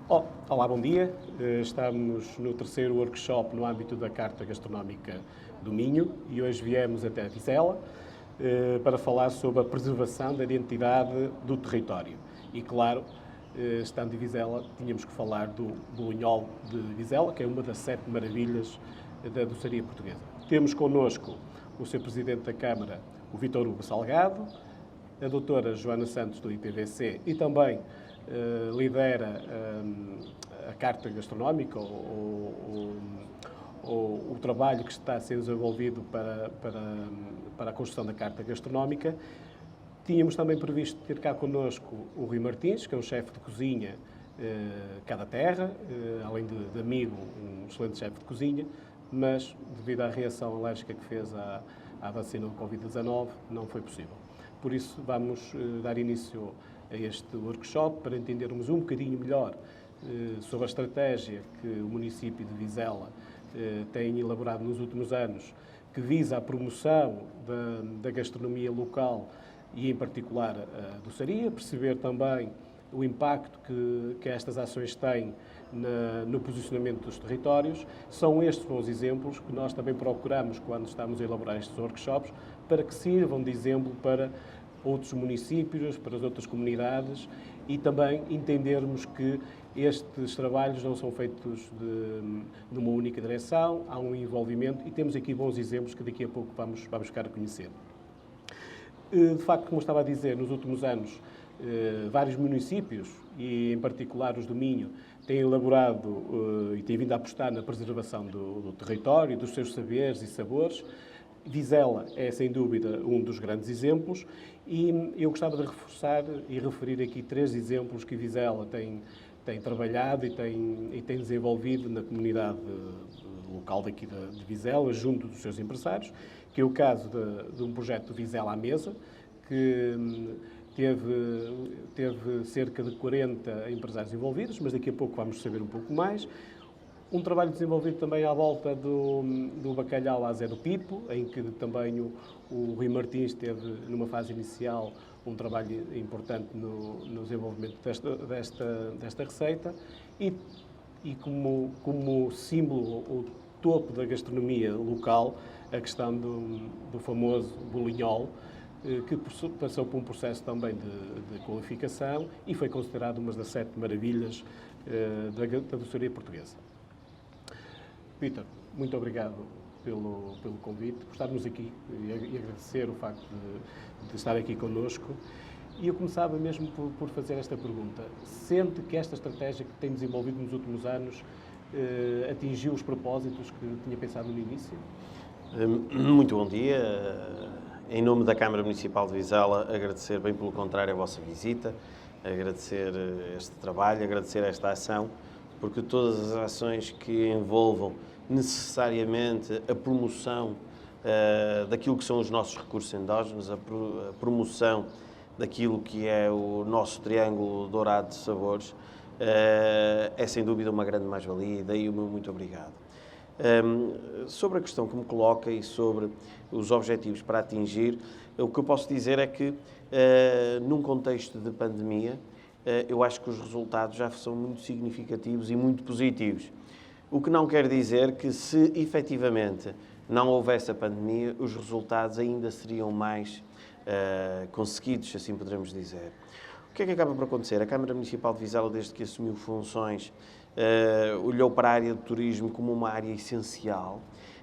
Olá, bom dia. Estamos no terceiro workshop no âmbito da Carta Gastronómica do Minho e hoje viemos até Vizela para falar sobre a preservação da identidade do território. E claro, estando em Vizela, tínhamos que falar do bolinhol de Vizela, que é uma das 7 maravilhas da doçaria portuguesa. Temos connosco o Sr. Presidente da Câmara, o Vítor Hugo Salgado, a doutora Joana Santos do IPVC e também lidera a Carta Gastronómica, o trabalho que está a ser desenvolvido para a construção da Carta Gastronómica. Tínhamos também previsto ter cá connosco o Rui Martins, que é um chefe de cozinha cá da terra, além de amigo, um excelente chefe de cozinha, mas devido à reação alérgica que fez à vacina do Covid-19, não foi possível. Por isso, vamos dar início a este workshop para entendermos um bocadinho melhor sobre a estratégia que o município de Vizela tem elaborado nos últimos anos, que visa a promoção da gastronomia local e, em particular, a doçaria, perceber também o impacto que estas ações têm no posicionamento dos territórios. São estes bons exemplos que nós também procuramos quando estamos a elaborar estes workshops, para que sirvam de exemplo para outros municípios, para as outras comunidades e também entendermos que estes trabalhos não são feitos numa única direção, há um envolvimento e temos aqui bons exemplos que daqui a pouco vamos ficar a conhecer. De facto, como estava a dizer, nos últimos anos, vários municípios, e em particular os do Minho, têm elaborado e têm vindo a apostar na preservação do território, dos seus saberes e sabores. Vizela é, sem dúvida, um dos grandes exemplos e eu gostava de reforçar e referir aqui 3 exemplos que Vizela tem trabalhado e tem desenvolvido na comunidade local daqui de Vizela, junto dos seus empresários, que é o caso de um projeto Vizela à Mesa, que teve cerca de 40 empresários envolvidos, mas daqui a pouco vamos saber um pouco mais. Um trabalho desenvolvido também à volta do bacalhau à Zé do Pipo, em que também o Rui Martins teve, numa fase inicial, um trabalho importante no desenvolvimento desta receita. E como símbolo, o topo da gastronomia local, a questão do famoso bolinhol, que passou por um processo também de qualificação e foi considerado uma das 7 maravilhas da doçaria portuguesa. Vítor, muito obrigado pelo convite, por estarmos aqui e agradecer o facto de estar aqui connosco. E eu começava mesmo por fazer esta pergunta. Sente que esta estratégia que tem desenvolvido nos últimos anos atingiu os propósitos que tinha pensado no início? Muito bom dia. Em nome da Câmara Municipal de Vizela, agradecer, bem pelo contrário, a vossa visita, agradecer este trabalho, agradecer esta ação, porque todas as ações que envolvam necessariamente a promoção daquilo que são os nossos recursos endógenos, a promoção daquilo que é o nosso triângulo dourado de sabores, é sem dúvida uma grande mais-valia e daí o meu muito obrigado. Sobre a questão que me coloca e sobre os objetivos para atingir, o que eu posso dizer é que, num contexto de pandemia, eu acho que os resultados já são muito significativos e muito positivos. O que não quer dizer que, se efetivamente não houvesse a pandemia, os resultados ainda seriam mais conseguidos, assim poderemos dizer. O que é que acaba por acontecer? A Câmara Municipal de Vizela, desde que assumiu funções, olhou para a área do turismo como uma área essencial,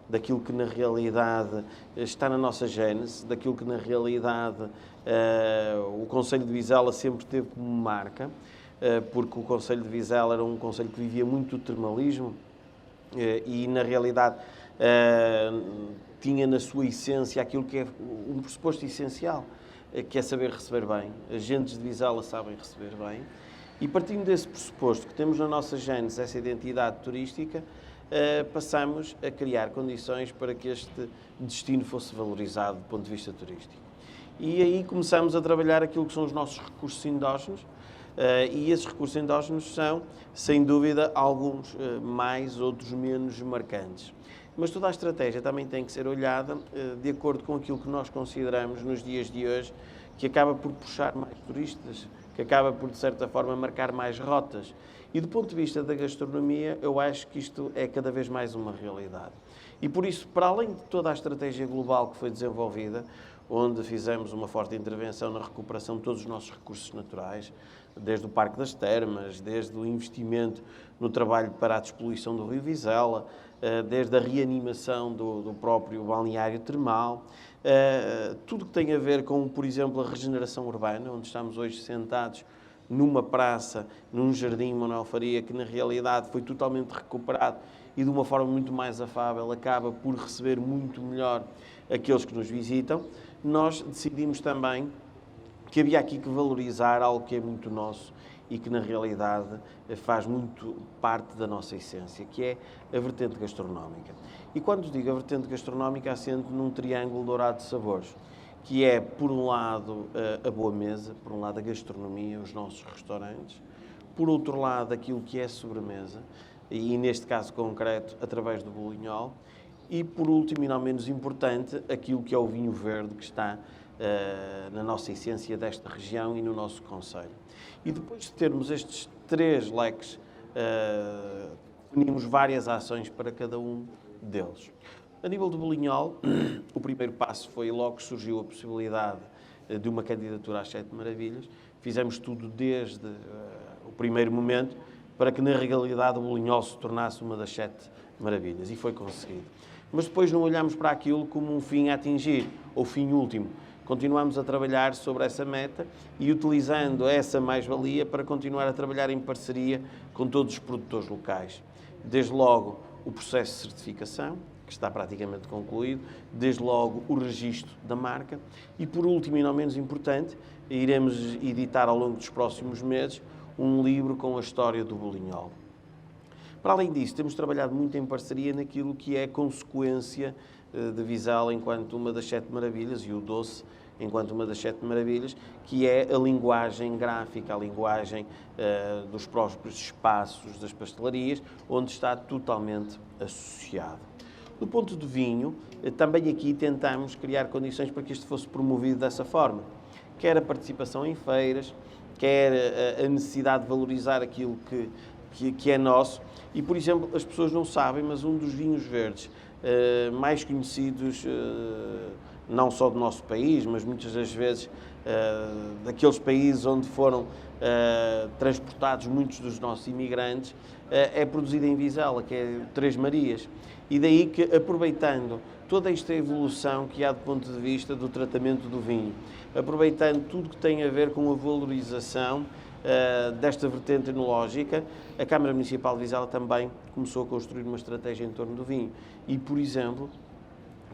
daquilo que na realidade está na nossa gênese, daquilo que na realidade o Concelho de Vizela sempre teve como marca, porque o Concelho de Vizela era um concelho que vivia muito do termalismo e na realidade tinha na sua essência aquilo que é um pressuposto essencial, que é saber receber bem. As gentes de Vizela sabem receber bem. E partindo desse pressuposto que temos na nossa gênese essa identidade turística, passamos a criar condições para que este destino fosse valorizado do ponto de vista turístico. E aí começamos a trabalhar aquilo que são os nossos recursos endógenos, e esses recursos endógenos são, sem dúvida, alguns mais, outros menos marcantes. Mas toda a estratégia também tem que ser olhada de acordo com aquilo que nós consideramos nos dias de hoje, que acaba por puxar mais turistas, que acaba por, de certa forma, marcar mais rotas. E do ponto de vista da gastronomia, eu acho que isto é cada vez mais uma realidade. E por isso, para além de toda a estratégia global que foi desenvolvida, onde fizemos uma forte intervenção na recuperação de todos os nossos recursos naturais, desde o Parque das Termas, desde o investimento no trabalho para a despoluição do Rio Vizela, desde a reanimação do próprio balneário termal, tudo que tem a ver com, por exemplo, a regeneração urbana, onde estamos hoje sentados numa praça, num jardim Manuel Faria, que na realidade foi totalmente recuperado e de uma forma muito mais afável acaba por receber muito melhor aqueles que nos visitam. Nós decidimos também que havia aqui que valorizar algo que é muito nosso e que na realidade faz muito parte da nossa essência, que é a vertente gastronómica. E quando digo a vertente gastronómica, assento num triângulo dourado de sabores, que é, por um lado, a boa mesa, por um lado, a gastronomia, os nossos restaurantes, por outro lado, aquilo que é a sobremesa, e neste caso concreto, através do bolinhol, e por último, e não menos importante, aquilo que é o vinho verde, que está na nossa essência desta região e no nosso concelho. E depois de termos estes 3 leques, unimos várias ações para cada um deles. A nível do bolinhol, o primeiro passo foi logo que surgiu a possibilidade de uma candidatura às 7 Maravilhas. Fizemos tudo desde o primeiro momento para que, na realidade, o bolinhol se tornasse uma das 7 Maravilhas. E foi conseguido. Mas depois não olhamos para aquilo como um fim a atingir, ou fim último. Continuamos a trabalhar sobre essa meta e utilizando essa mais-valia para continuar a trabalhar em parceria com todos os produtores locais. Desde logo, o processo de certificação, que está praticamente concluído, desde logo o registro da marca e, por último e não menos importante, iremos editar ao longo dos próximos meses um livro com a história do bolinhol. Para além disso, temos trabalhado muito em parceria naquilo que é a consequência de Vizela enquanto uma das 7 maravilhas e o doce enquanto uma das 7 maravilhas, que é a linguagem gráfica, a linguagem dos próprios espaços das pastelarias, onde está totalmente associado. Do ponto de vinho, também aqui tentamos criar condições para que isto fosse promovido dessa forma. Quer a participação em feiras, quer a necessidade de valorizar aquilo que é nosso. E, por exemplo, as pessoas não sabem, mas um dos vinhos verdes mais conhecidos, não só do nosso país, mas muitas das vezes daqueles países onde foram transportados muitos dos nossos imigrantes, é produzido em Vizela, que é Três Marias. E daí que, aproveitando toda esta evolução que há do ponto de vista do tratamento do vinho, aproveitando tudo que tem a ver com a valorização desta vertente enológica, a Câmara Municipal de Vizela também começou a construir uma estratégia em torno do vinho. E, por exemplo,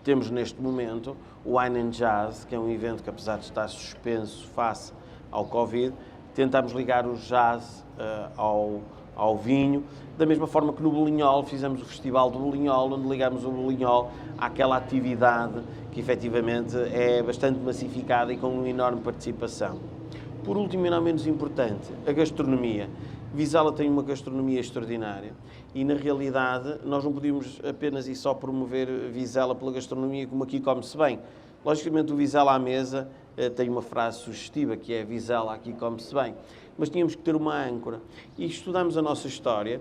temos neste momento o Wine and Jazz, que é um evento que, apesar de estar suspenso face ao Covid, tentamos ligar o jazz ao vinho, da mesma forma que no Bolinhol fizemos o Festival do Bolinhol, onde ligamos o Bolinhol àquela atividade que efetivamente é bastante massificada e com uma enorme participação. Por último e não menos importante, a gastronomia. Vizela tem uma gastronomia extraordinária e, na realidade, nós não podíamos apenas e só promover Vizela pela gastronomia, como aqui come-se bem. Logicamente, o Vizela à mesa tem uma frase sugestiva, que é Vizela, aqui come-se bem. Mas tínhamos que ter uma âncora. E estudamos a nossa história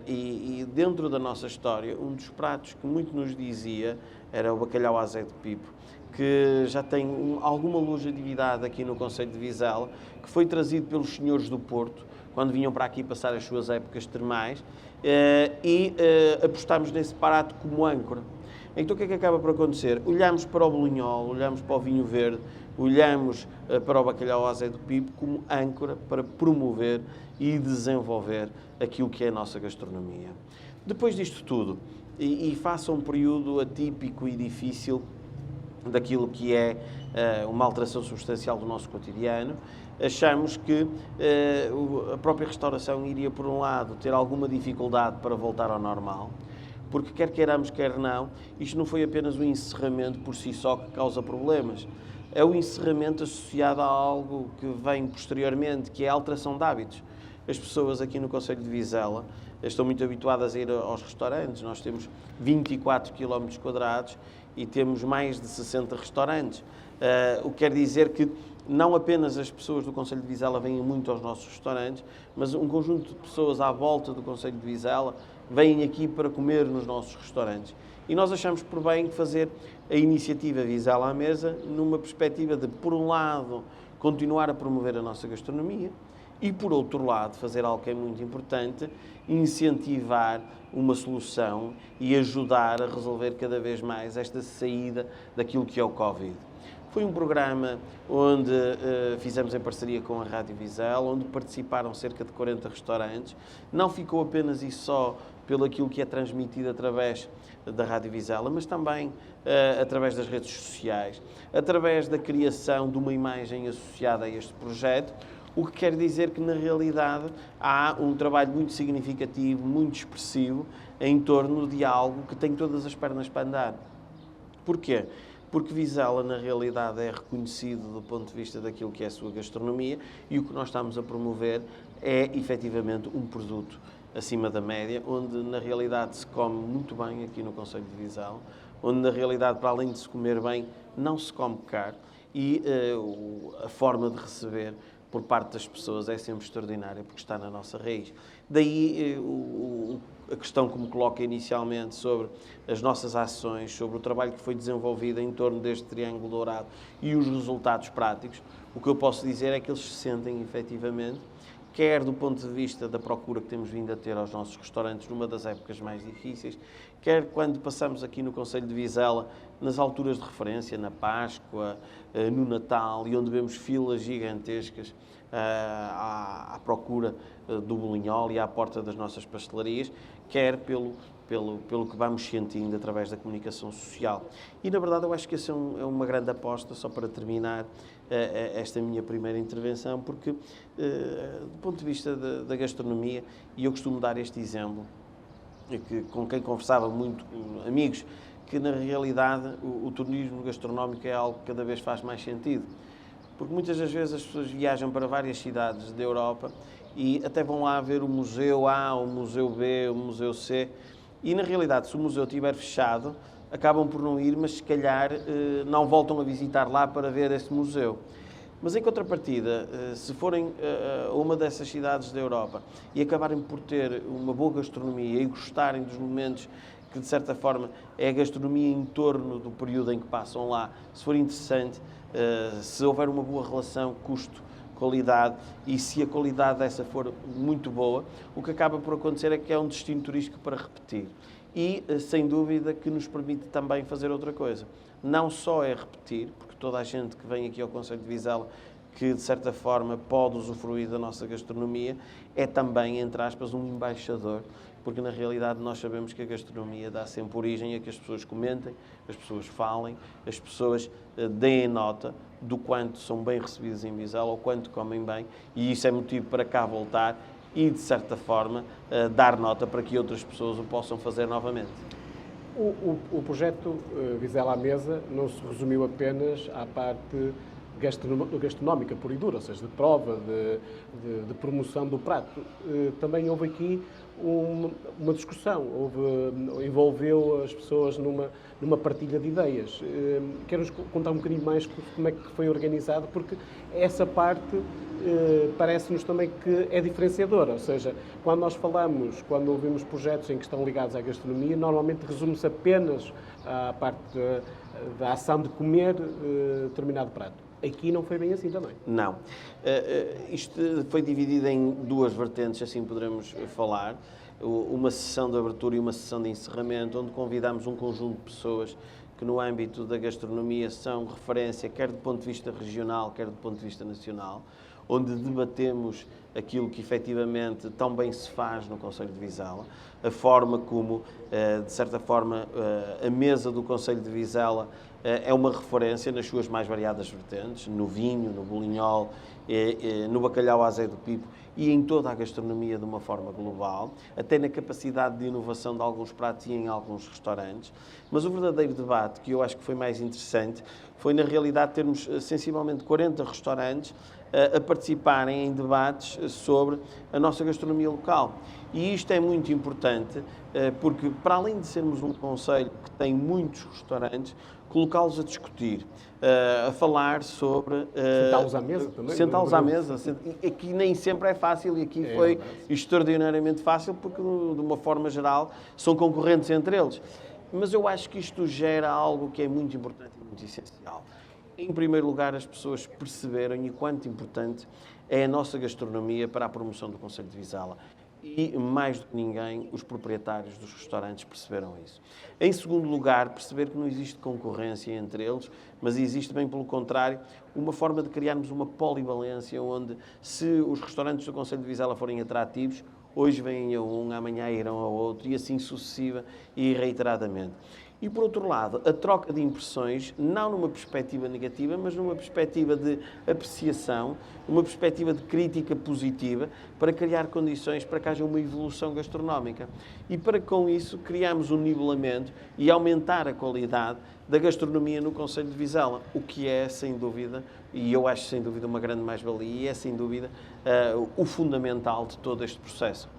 e dentro da nossa história, um dos pratos que muito nos dizia era o bacalhau à azeite de pipo, que já tem alguma longevidade aqui no concelho de Vizela, que foi trazido pelos senhores do Porto, quando vinham para aqui passar as suas épocas termais, e apostámos nesse prato como âncora. Então o que é que acaba por acontecer? Olhamos para o bolinhol, olhamos para o vinho verde, olhamos para o bacalhau à azeite de pipo como âncora para promover e desenvolver aquilo que é a nossa gastronomia. Depois disto tudo, e face a um período atípico e difícil daquilo que é uma alteração substancial do nosso cotidiano, achamos que a própria restauração iria, por um lado, ter alguma dificuldade para voltar ao normal, porque quer queiramos, quer não, isto não foi apenas um encerramento por si só que causa problemas. É o encerramento associado a algo que vem posteriormente, que é a alteração de hábitos. As pessoas aqui no concelho de Vizela estão muito habituadas a ir aos restaurantes. Nós temos 24 km² e temos mais de 60 restaurantes. O que quer dizer que não apenas as pessoas do Concelho de Vizela vêm muito aos nossos restaurantes, mas um conjunto de pessoas à volta do Concelho de Vizela vêm aqui para comer nos nossos restaurantes. E nós achamos por bem fazer a iniciativa Vizela à Mesa numa perspectiva de, por um lado, continuar a promover a nossa gastronomia e, por outro lado, fazer algo que é muito importante, incentivar uma solução e ajudar a resolver cada vez mais esta saída daquilo que é o Covid. Foi um programa onde fizemos em parceria com a Rádio Vizela, onde participaram cerca de 40 restaurantes. Não ficou apenas e só pelo aquilo que é transmitido através da Rádio Vizela, mas também através das redes sociais, através da criação de uma imagem associada a este projeto, o que quer dizer que, na realidade, há um trabalho muito significativo, muito expressivo, em torno de algo que tem todas as pernas para andar. Porquê? Porque Vizela, na realidade, é reconhecido do ponto de vista daquilo que é a sua gastronomia e o que nós estamos a promover é, efetivamente, um produto acima da média, onde, na realidade, se come muito bem aqui no Concelho de Vizela, onde, na realidade, para além de se comer bem, não se come caro e a forma de receber por parte das pessoas é sempre extraordinária, porque está na nossa raiz. Daí a questão que me coloca inicialmente sobre as nossas ações, sobre o trabalho que foi desenvolvido em torno deste Triângulo Dourado e os resultados práticos, o que eu posso dizer é que eles se sentem, efetivamente, quer do ponto de vista da procura que temos vindo a ter aos nossos restaurantes numa das épocas mais difíceis, quer quando passamos aqui no Concelho de Vizela, nas alturas de referência, na Páscoa, no Natal, e onde vemos filas gigantescas à procura do bolinhol e à porta das nossas pastelarias, quer pelo que vamos sentindo através da comunicação social. E, na verdade, eu acho que essa é uma grande aposta, só para terminar esta minha primeira intervenção, porque, do ponto de vista da gastronomia, e eu costumo dar este exemplo, com quem conversava muito, amigos, que, na realidade, o turismo gastronómico é algo que cada vez faz mais sentido. Porque muitas das vezes as pessoas viajam para várias cidades da Europa e até vão lá ver o Museu A, o Museu B, o Museu C, e, na realidade, se o museu estiver fechado, acabam por não ir, mas se calhar não voltam a visitar lá para ver esse museu. Mas, em contrapartida, se forem a uma dessas cidades da Europa e acabarem por ter uma boa gastronomia e gostarem dos momentos que, de certa forma, é a gastronomia em torno do período em que passam lá, se for interessante, se houver uma boa relação custo-qualidade e se a qualidade dessa for muito boa, o que acaba por acontecer é que é um destino turístico para repetir. E, sem dúvida, que nos permite também fazer outra coisa. Não só é repetir, porque toda a gente que vem aqui ao Concelho de Vizela, que de certa forma pode usufruir da nossa gastronomia, é também, entre aspas, um embaixador, porque na realidade nós sabemos que a gastronomia dá sempre origem a que as pessoas comentem, as pessoas falem, as pessoas deem nota do quanto são bem recebidas em Vizela ou quanto comem bem, e isso é motivo para cá voltar e, de certa forma, dar nota para que outras pessoas o possam fazer novamente. O projeto Vizela à Mesa não se resumiu apenas à parte gastronómica pura e dura, ou seja, de prova, de promoção do prato. Também houve aqui uma discussão, envolveu as pessoas numa partilha de ideias. Quero-nos contar um bocadinho mais como é que foi organizado, porque essa parte parece-nos também que é diferenciadora, ou seja, quando nós falamos, quando ouvimos projetos em que estão ligados à gastronomia, normalmente resume-se apenas à parte da ação de comer determinado prato. Aqui não foi bem assim também. Não. Isto foi dividido em duas vertentes, assim poderemos falar. Uma sessão de abertura e uma sessão de encerramento, onde convidamos um conjunto de pessoas que, no âmbito da gastronomia, são referência, quer do ponto de vista regional, quer do ponto de vista nacional, onde debatemos aquilo que efetivamente tão bem se faz no Concelho de Vizela, a forma como, de certa forma, a mesa do Concelho de Vizela é uma referência nas suas mais variadas vertentes, no vinho, no bolinhol, no bacalhau à azeite do pipo e em toda a gastronomia de uma forma global, até na capacidade de inovação de alguns pratos e em alguns restaurantes. Mas o verdadeiro debate, que eu acho que foi mais interessante, foi na realidade termos sensivelmente 40 restaurantes a participarem em debates sobre a nossa gastronomia local. E isto é muito importante porque, para além de sermos um concelho que tem muitos restaurantes, colocá-los a discutir, a falar sobre... Sentá-los à mesa também. Sentá-los à mesa. Aqui nem sempre é fácil e aqui foi extraordinariamente fácil porque, de uma forma geral, são concorrentes entre eles. Mas eu acho que isto gera algo que é muito importante e muito essencial. Em primeiro lugar, as pessoas perceberam e quanto importante é a nossa gastronomia para a promoção do concelho de Vizela. E, mais do que ninguém, os proprietários dos restaurantes perceberam isso. Em segundo lugar, perceber que não existe concorrência entre eles, mas existe, bem pelo contrário, uma forma de criarmos uma polivalência onde, se os restaurantes do concelho de Vizela forem atrativos, hoje vêm a um, amanhã irão a outro, e assim sucessiva e reiteradamente. E, por outro lado, a troca de impressões, não numa perspectiva negativa, mas numa perspectiva de apreciação, uma perspectiva de crítica positiva, para criar condições para que haja uma evolução gastronómica. E para, com isso, criarmos um nivelamento e aumentar a qualidade da gastronomia no concelho de Vizela, o que é, sem dúvida, e eu acho sem dúvida uma grande mais-valia, e é, sem dúvida, o fundamental de todo este processo.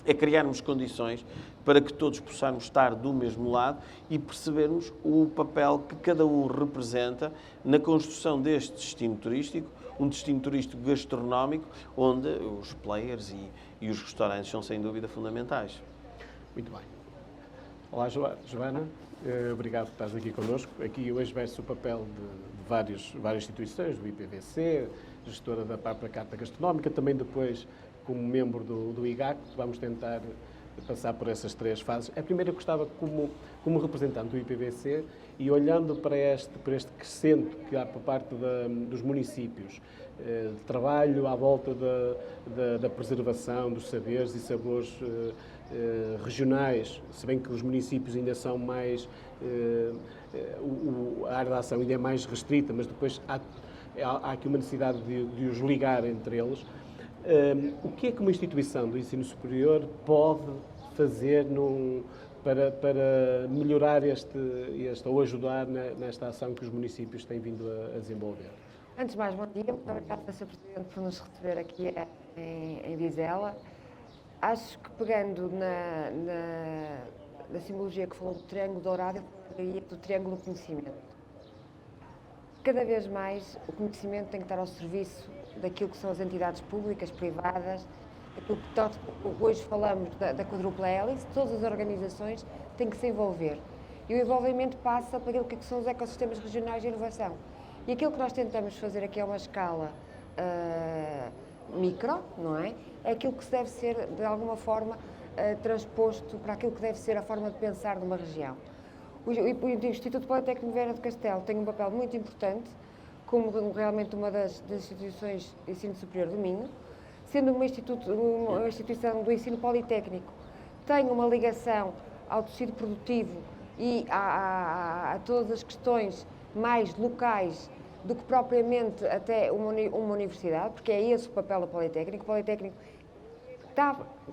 É criarmos condições para que todos possamos estar do mesmo lado e percebermos o papel que cada um representa na construção deste destino turístico, um destino turístico gastronómico, onde os players e os restaurantes são, sem dúvida, fundamentais. Muito bem. Olá, Joana. Obrigado por estares aqui connosco. Aqui hoje vê-se o papel de várias instituições, do IPVC, gestora da própria Carta Gastronómica, também depois como membro do IGAC, vamos tentar passar por essas três fases. A primeira eu gostava, como representante do IPVC, e olhando para este crescente que há por parte dos municípios, de trabalho à volta da preservação dos saberes e sabores regionais, se bem que os municípios ainda são mais... a área de ação ainda é mais restrita, mas depois há aqui uma necessidade de os ligar entre eles. O que é que uma instituição do ensino superior pode fazer para melhorar ou ajudar nesta ação que os municípios têm vindo a desenvolver? Antes de mais, bom dia. Muito obrigada, Sr. Presidente, por nos receber aqui em Vizela. Acho que, pegando na simbologia que falou do triângulo dourado, eu falaria do triângulo do conhecimento. Cada vez mais o conhecimento tem que estar ao serviço daquilo que são as entidades públicas, privadas, aquilo que hoje falamos da quadrupla hélice, todas as organizações têm que se envolver. E o envolvimento passa por aquilo que são os ecossistemas regionais de inovação. E aquilo que nós tentamos fazer aqui a uma escala micro, não é? É aquilo que deve ser, de alguma forma, transposto para aquilo que deve ser a forma de pensar de uma região. O Instituto Politécnico Viana do Castelo tem um papel muito importante, como realmente uma das instituições de ensino superior do Minho, sendo uma instituição do ensino politécnico, tem uma ligação ao tecido produtivo e a todas as questões mais locais do que propriamente até uma universidade, porque é esse o papel do Politécnico. O Politécnico,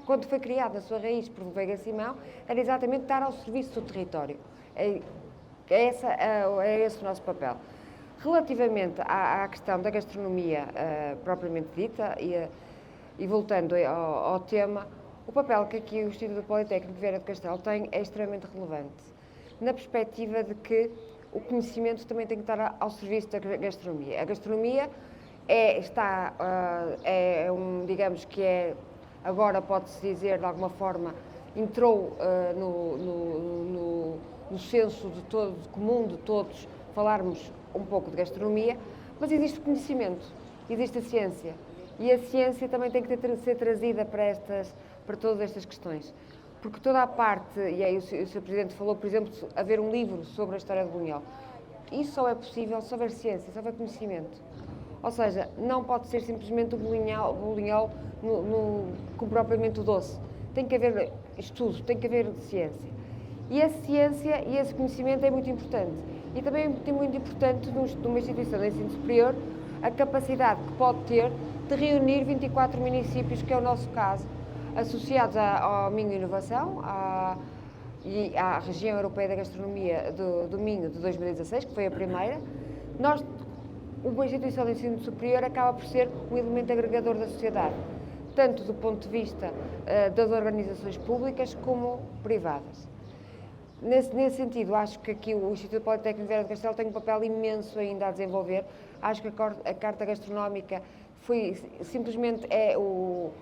quando foi criado na sua raiz por Veiga Simão, era exatamente estar ao serviço do território. É esse o nosso papel. Relativamente à questão da gastronomia propriamente dita, e voltando ao tema, o papel que aqui o Instituto Politécnico Viana do Castelo tem é extremamente relevante, na perspectiva de que o conhecimento também tem que estar ao serviço da gastronomia. A gastronomia digamos que agora pode-se dizer, de alguma forma, entrou no senso comum de todos falarmos um pouco de gastronomia, mas existe o conhecimento, existe a ciência. E a ciência também tem que ser trazida para todas estas questões. Porque toda a parte, e aí o Sr. Presidente falou, por exemplo, de haver um livro sobre a história de Buñol. Isso só é possível se houver ciência, se houver conhecimento. Ou seja, não pode ser simplesmente o Buñol como propriamente o doce. Tem que haver estudo, tem que haver ciência. E a ciência e esse conhecimento é muito importante. E também é muito importante, numa instituição de ensino superior, a capacidade que pode ter de reunir 24 municípios, que é o nosso caso, associados ao Minho Inovação e à Região Europeia da Gastronomia do Minho de 2016, que foi a primeira. Uma instituição de ensino superior acaba por ser um elemento agregador da sociedade. tanto do ponto de vista das organizações públicas como privadas. Nesse sentido, acho que aqui o Instituto Politécnico de Viana do Castelo tem um papel imenso ainda a desenvolver. Acho que a Carta Gastronómica simplesmente é o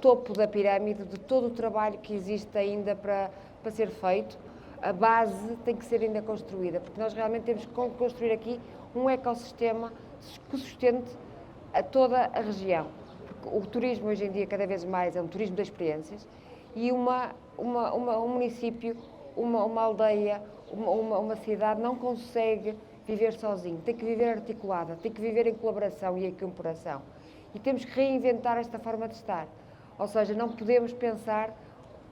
topo da pirâmide de todo o trabalho que existe ainda para ser feito. A base tem que ser ainda construída, porque nós realmente temos que construir aqui um ecossistema que sustente a toda a região. Porque o turismo hoje em dia cada vez mais é um turismo de experiências e um município, uma aldeia, uma cidade não consegue viver sozinho, tem que viver articulada, tem que viver em colaboração e em cooperação. E temos que reinventar esta forma de estar. Ou seja, não podemos pensar,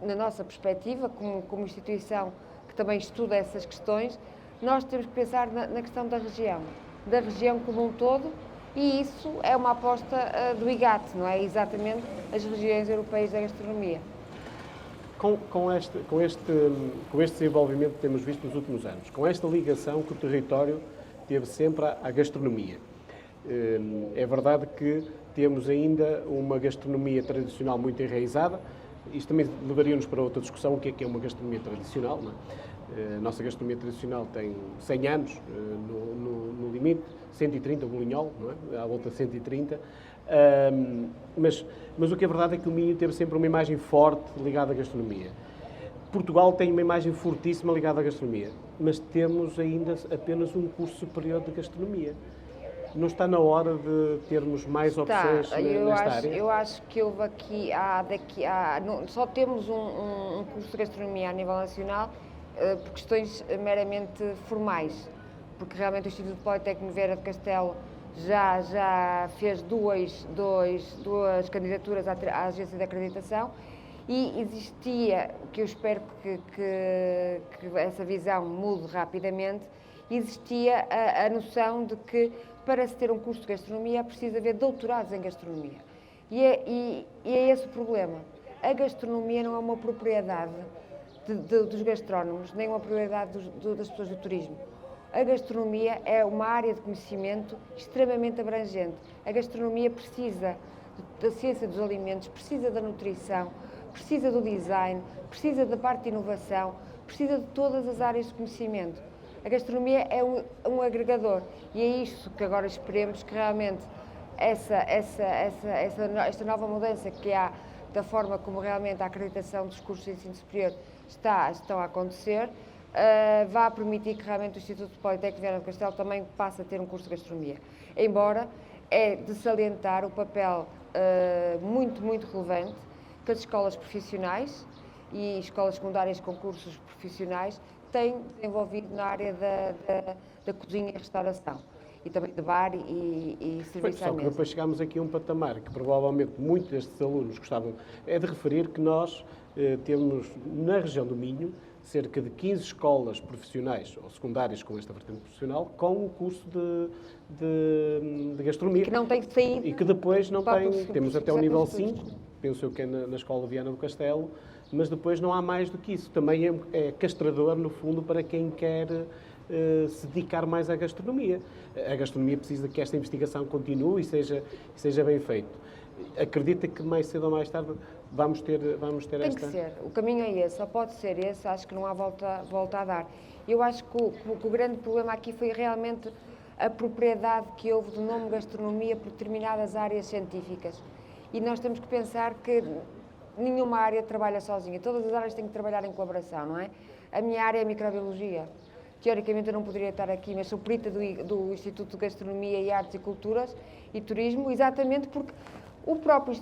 na nossa perspectiva, como instituição que também estuda essas questões, nós temos que pensar na questão da região como um todo, e isso é uma aposta do IGAT, não é? Exatamente as regiões europeias da gastronomia. Com este desenvolvimento que temos visto nos últimos anos, com esta ligação que o território teve sempre à gastronomia, é verdade que temos ainda uma gastronomia tradicional muito enraizada. Isto também levaria-nos para outra discussão, o que é uma gastronomia tradicional, não é? A nossa gastronomia tradicional tem 100 anos, no limite, 130 o Bolinhol, não é? À volta de 130. Mas o que é verdade é que o Minho teve sempre uma imagem forte ligada à gastronomia. Portugal tem uma imagem fortíssima ligada à gastronomia, mas temos ainda apenas um curso superior de gastronomia. Não está na hora de termos mais opções nesta área? Eu acho que houve aqui, só temos um curso de gastronomia a nível nacional por questões meramente formais, porque realmente o Instituto Politécnico de Viana do Castelo já fez duas candidaturas à agência de acreditação e existia, que eu espero que essa visão mude rapidamente, existia a noção de que para se ter um curso de gastronomia é preciso haver doutorados em gastronomia. E é esse o problema. A gastronomia não é uma propriedade dos gastrónomos, nem uma propriedade das pessoas do turismo. A gastronomia é uma área de conhecimento extremamente abrangente. A gastronomia precisa da ciência dos alimentos, precisa da nutrição, precisa do design, precisa da parte de inovação, precisa de todas as áreas de conhecimento. A gastronomia é um agregador e é isso que agora esperemos que realmente esta nova mudança que há da forma como realmente a acreditação dos cursos de ensino superior estão a acontecer, vá permitir que realmente o Instituto Politécnico de Viana do Castelo também passe a ter um curso de gastronomia. Embora é de salientar o papel muito, muito relevante que as escolas profissionais e escolas secundárias com cursos profissionais têm desenvolvido na área da cozinha e restauração. E também de bar e serviço à mesa. Só que depois chegámos aqui a um patamar que provavelmente muitos destes alunos gostavam de referir, que nós temos na região do Minho cerca de 15 escolas profissionais ou secundárias com esta vertente profissional com o curso de gastronomia. Que não tem saído. E que depois não tem, temos até o nível 5, penso eu que é na Escola Viana do Castelo, mas depois não há mais do que isso. Também é castrador, no fundo, para quem quer se dedicar mais à gastronomia. A gastronomia precisa que esta investigação continue e seja bem feito. Acredita que mais cedo ou mais tarde vamos ter esta... Tem que ser. O caminho é esse. Só pode ser esse. Acho que não há volta a dar. Eu acho que o grande problema aqui foi realmente a propriedade que houve do nome gastronomia por determinadas áreas científicas. E nós temos que pensar que nenhuma área trabalha sozinha. Todas as áreas têm que trabalhar em colaboração, não é? A minha área é a microbiologia. Teoricamente eu não poderia estar aqui, mas sou perita do Instituto de Gastronomia e Artes e Culturas e Turismo, exatamente porque o próprio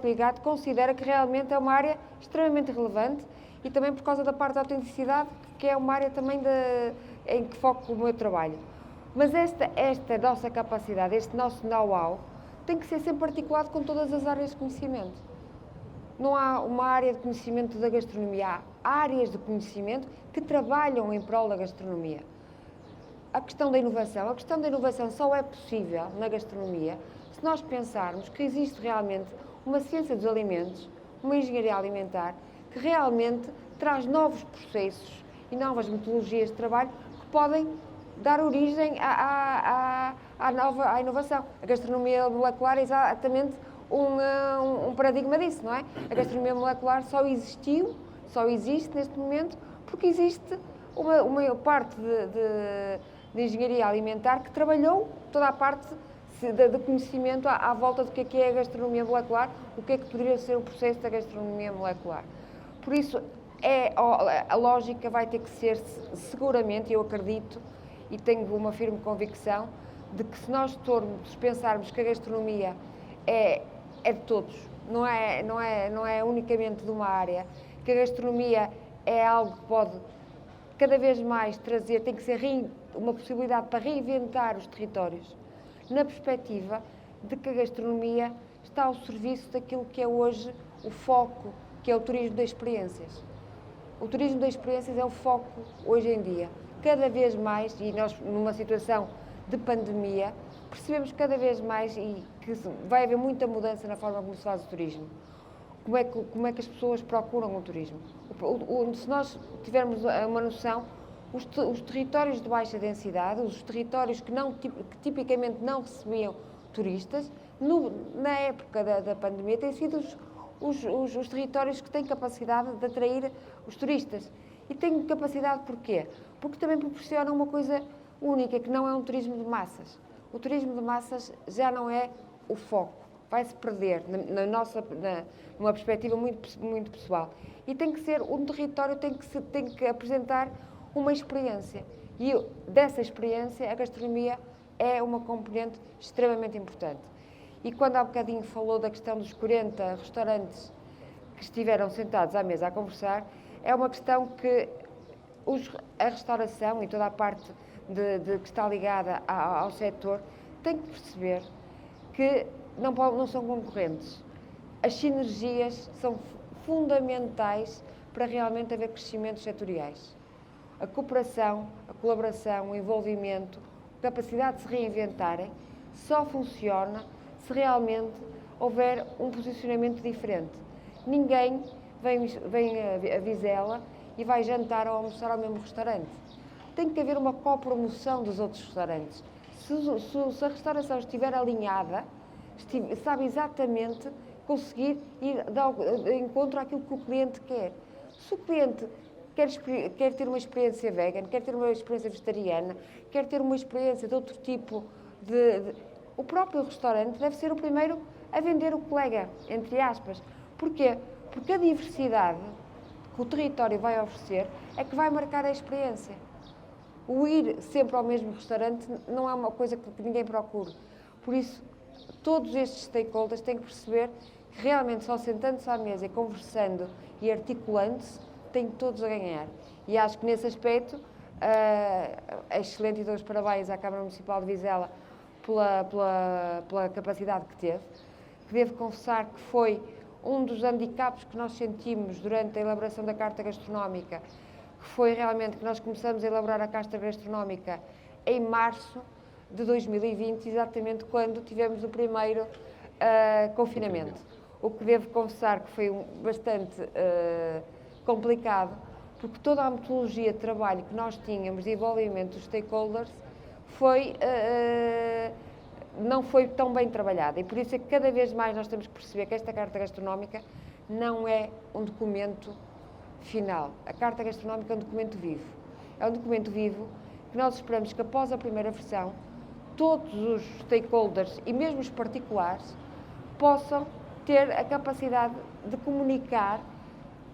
IGAT considera que realmente é uma área extremamente relevante e também por causa da parte da autenticidade, que é uma área também em que foco o meu trabalho. Mas esta nossa capacidade, este nosso know-how, tem que ser sempre articulado com todas as áreas de conhecimento. Não há uma área de conhecimento da gastronomia, há áreas de conhecimento que trabalham em prol da gastronomia. A questão da inovação só é possível na gastronomia se nós pensarmos que existe realmente uma ciência dos alimentos, uma engenharia alimentar, que realmente traz novos processos e novas metodologias de trabalho que podem dar origem à inovação. A gastronomia molecular é exatamente um paradigma disso, não é? A gastronomia molecular só existe neste momento, porque existe uma parte de engenharia alimentar que trabalhou toda a parte de conhecimento à volta do que é a gastronomia molecular, o que é que poderia ser o processo da gastronomia molecular. Por isso, a lógica vai ter que ser, seguramente, eu acredito, e tenho uma firme convicção, de que se nós pensarmos que a gastronomia é de todos, não é unicamente de uma área, que a gastronomia é algo que pode cada vez mais trazer, tem que ser uma possibilidade para reinventar os territórios, na perspectiva de que a gastronomia está ao serviço daquilo que é hoje o foco, que é o turismo de experiências. O turismo de experiências é o foco hoje em dia. Cada vez mais, e nós numa situação de pandemia, percebemos cada vez mais que vai haver muita mudança na forma como se faz o turismo. Como é que as pessoas procuram o turismo? Se nós tivermos uma noção, os territórios de baixa densidade, os territórios que tipicamente não recebiam turistas, na época da pandemia, têm sido os territórios que têm capacidade de atrair os turistas. E têm capacidade porquê? Porque também proporcionam uma coisa única, que não é um turismo de massas. O turismo de massas já não é o foco, vai-se perder numa perspectiva muito pessoal. E tem que ser, um território tem que apresentar uma experiência. E dessa experiência, a gastronomia é uma componente extremamente importante. E quando há bocadinho falou da questão dos 40 restaurantes que estiveram sentados à mesa a conversar, é uma questão que a restauração e toda a parte que está ligada ao setor tem que perceber que não são concorrentes. As sinergias são fundamentais para realmente haver crescimentos setoriais. A cooperação, a colaboração, o envolvimento, a capacidade de se reinventarem, só funciona se realmente houver um posicionamento diferente. Ninguém vem a Vizela e vai jantar ou almoçar ao mesmo restaurante. Tem que haver uma copromoção dos outros restaurantes. Se a restauração estiver alinhada, sabe exatamente conseguir ir de encontro àquilo que o cliente quer. Se o cliente quer ter uma experiência vegan, quer ter uma experiência vegetariana, quer ter uma experiência de outro tipo o próprio restaurante deve ser o primeiro a vender o colega, entre aspas. Porquê? Porque a diversidade que o território vai oferecer é que vai marcar a experiência. O ir sempre ao mesmo restaurante não é uma coisa que ninguém procura. Por isso, todos estes stakeholders têm que perceber que realmente só sentando-se à mesa e conversando e articulando-se, têm todos a ganhar. E acho que nesse aspecto é excelente e dou os parabéns à Câmara Municipal de Vizela pela capacidade que teve. Que devo confessar que foi um dos handicaps que nós sentimos durante a elaboração da Carta Gastronómica, que foi realmente que nós começamos a elaborar a Carta Gastronómica em março de 2020, exatamente quando tivemos o primeiro confinamento. O que devo confessar que foi bastante complicado, porque toda a metodologia de trabalho que nós tínhamos de envolvimento dos stakeholders não foi tão bem trabalhada. E por isso é que cada vez mais nós temos que perceber que esta Carta Gastronómica não é um documento final. A Carta Gastronómica é um documento vivo. É um documento vivo que nós esperamos que após a primeira versão todos os stakeholders e mesmo os particulares possam ter a capacidade de comunicar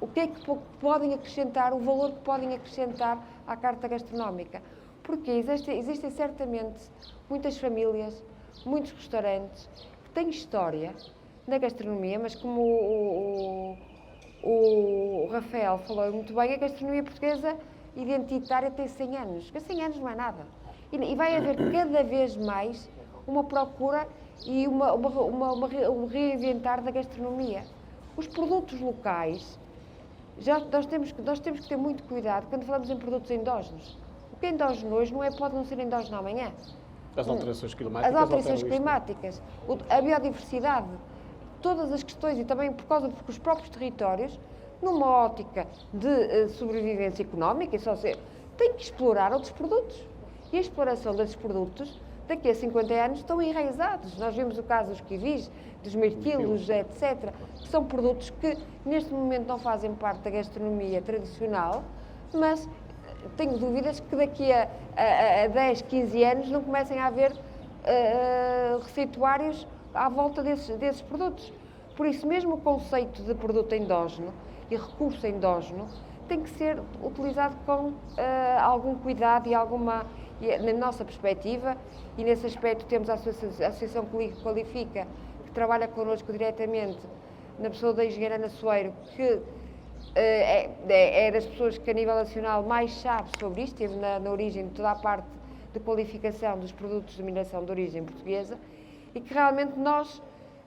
o que é que podem acrescentar, o valor que podem acrescentar à Carta Gastronómica. Porque existem certamente muitas famílias, muitos restaurantes que têm história na gastronomia, mas como o Rafael falou muito bem, a gastronomia portuguesa identitária tem 100 anos. 100 anos não é nada. E vai haver cada vez mais uma procura e um reinventar da gastronomia. Os produtos locais, nós temos que ter muito cuidado quando falamos em produtos endógenos. O que é endógeno hoje pode não ser endógeno amanhã. As alterações climáticas. As alterações climáticas, a biodiversidade, todas as questões, e também porque os próprios territórios, numa ótica de sobrevivência económica, têm que explorar outros produtos. E a exploração desses produtos daqui a 50 anos estão enraizados. Nós vimos o caso dos kiwis, dos mirtilos, etc., que são produtos que neste momento não fazem parte da gastronomia tradicional, mas tenho dúvidas que daqui a 10, 15 anos não comecem a haver receituários à volta desses produtos. Por isso, mesmo o conceito de produto endógeno e recurso endógeno tem que ser utilizado com algum cuidado na nossa perspectiva, e nesse aspecto temos a Associação Qualifica, que trabalha connosco diretamente, na pessoa da engenheira Ana Soeiro, que é das pessoas que a nível nacional mais sabe sobre isto, esteve na origem de toda a parte de qualificação dos produtos de denominação de origem portuguesa, e que realmente nós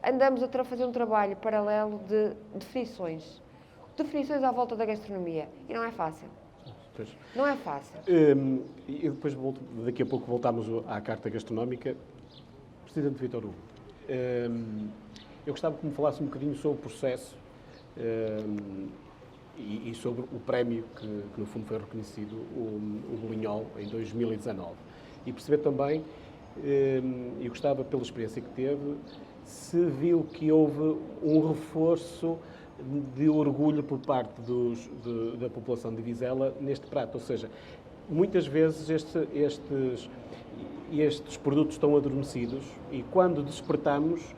andamos a fazer um trabalho paralelo de definições à volta da gastronomia, e não é fácil. Pois. Não é fácil. E depois, daqui a pouco, voltamos à Carta Gastronómica. Presidente Vítor Hugo, eu gostava que me falasse um bocadinho sobre o processo e sobre o prémio que no fundo foi reconhecido, o Bolinhol, em 2019. E perceber também, eu gostava, pela experiência que teve, se viu que houve um reforço de orgulho por parte da população de Vizela neste prato. Ou seja, muitas vezes estes produtos estão adormecidos e quando despertamos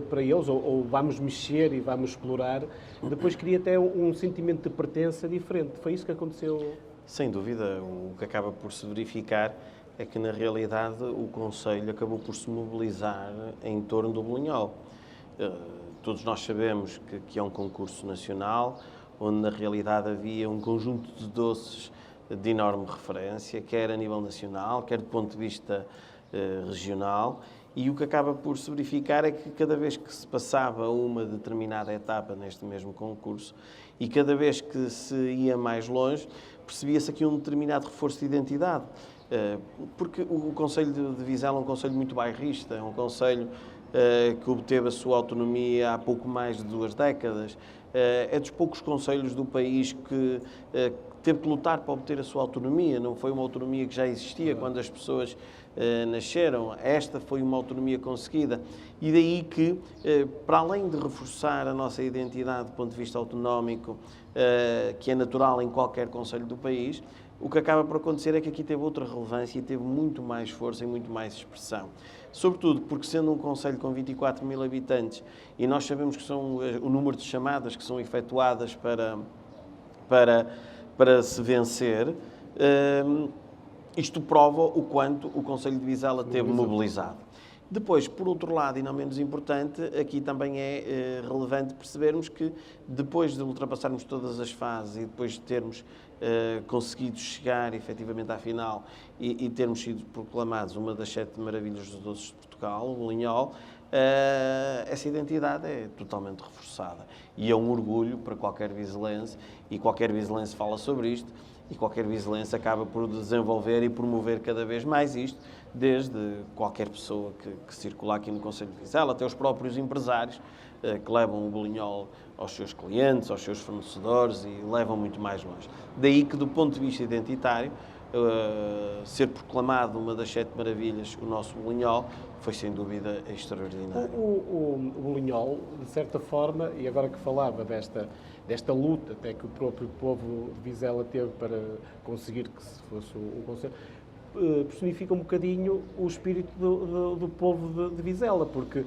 para eles, ou vamos mexer e vamos explorar, depois cria até um sentimento de pertença diferente. Foi isso que aconteceu? Sem dúvida. O que acaba por se verificar é que, na realidade, o Conselho acabou por se mobilizar em torno do Bolinhol. Todos nós sabemos que é um concurso nacional, onde, na realidade, havia um conjunto de doces de enorme referência, quer a nível nacional, quer do ponto de vista regional, e o que acaba por se verificar é que cada vez que se passava uma determinada etapa neste mesmo concurso e cada vez que se ia mais longe, percebia-se aqui um determinado reforço de identidade. Porque o Conselho de Vizela é um conselho muito bairrista, é um conselho que obteve a sua autonomia há pouco mais de 2 décadas. É dos poucos conselhos do país que teve que lutar para obter a sua autonomia. Não foi uma autonomia que já existia quando as pessoas nasceram. Esta foi uma autonomia conseguida. E daí que, para além de reforçar a nossa identidade do ponto de vista autonómico, que é natural em qualquer conselho do país, o que acaba por acontecer é que aqui teve outra relevância e teve muito mais força e muito mais expressão. Sobretudo porque, sendo um concelho com 24.000 habitantes, e nós sabemos que são o número de chamadas que são efetuadas para se vencer, isto prova o quanto o Conselho de Vizela teve mobilizado. Depois, por outro lado, e não menos importante, aqui também é relevante percebermos que, depois de ultrapassarmos todas as fases e depois de termos conseguido chegar efetivamente à final e termos sido proclamados uma das 7 maravilhas dos doces de Portugal, o Bolinhol, essa identidade é totalmente reforçada. E é um orgulho para qualquer vizelense, e qualquer vizelense fala sobre isto, e qualquer vizelense acaba por desenvolver e promover cada vez mais isto, desde qualquer pessoa que circula aqui no Conselho de Vizela, até os próprios empresários que levam o Bolinhol aos seus clientes, aos seus fornecedores e levam muito mais longe. Daí que, do ponto de vista identitário, ser proclamado uma das 7 maravilhas, o nosso Bolinhol, foi sem dúvida extraordinário. O Bolinhol, de certa forma, e agora que falava desta luta até que o próprio povo de Vizela teve para conseguir que se fosse um conselho, personifica um bocadinho o espírito do povo de Vizela, porque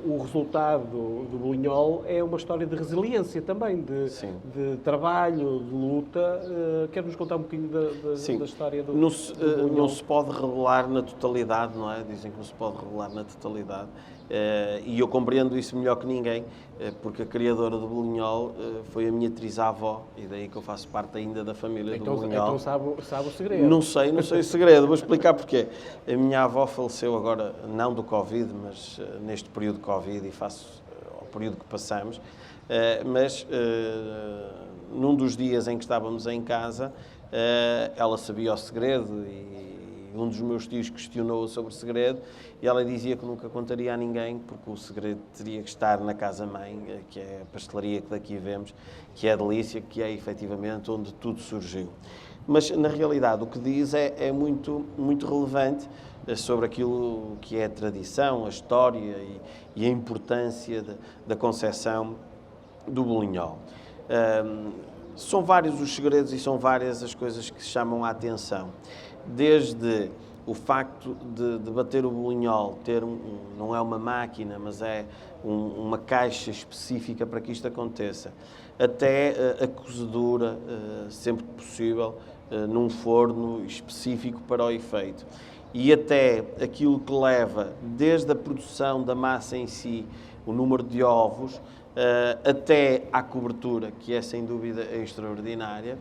o resultado do Bolinhol é uma história de resiliência também, de trabalho, de luta. Quer-nos contar um bocadinho da história do Bolinhol? Não se pode revelar na totalidade, não é? Dizem que não se pode revelar na totalidade. E eu compreendo isso melhor que ninguém, porque a criadora do Bolinhol foi a minha trisavó, e daí que eu faço parte ainda da família do Bolinhol. Então sabe o segredo. Não sei o segredo, vou explicar porquê. A minha avó faleceu agora, não do Covid, mas neste período de Covid, e face ao período que passamos, mas num dos dias em que estávamos em casa, ela sabia o segredo, e um dos meus tios questionou-a sobre o segredo, e ela dizia que nunca contaria a ninguém, porque o segredo teria que estar na casa-mãe, que é a pastelaria que daqui vemos, que é a Delícia, que é efetivamente onde tudo surgiu. mas na realidade o que diz é muito, muito relevante sobre aquilo que é a tradição, a história e a importância da concepção do bolinhol. São vários os segredos e são várias as coisas que chamam a atenção. Desde o facto de bater o bolinhol, não é uma máquina, mas é uma caixa específica para que isto aconteça, até a cozedura, sempre que possível, num forno específico para o efeito. E até aquilo que leva, desde a produção da massa em si, o número de ovos, até à cobertura, que é sem dúvida extraordinária,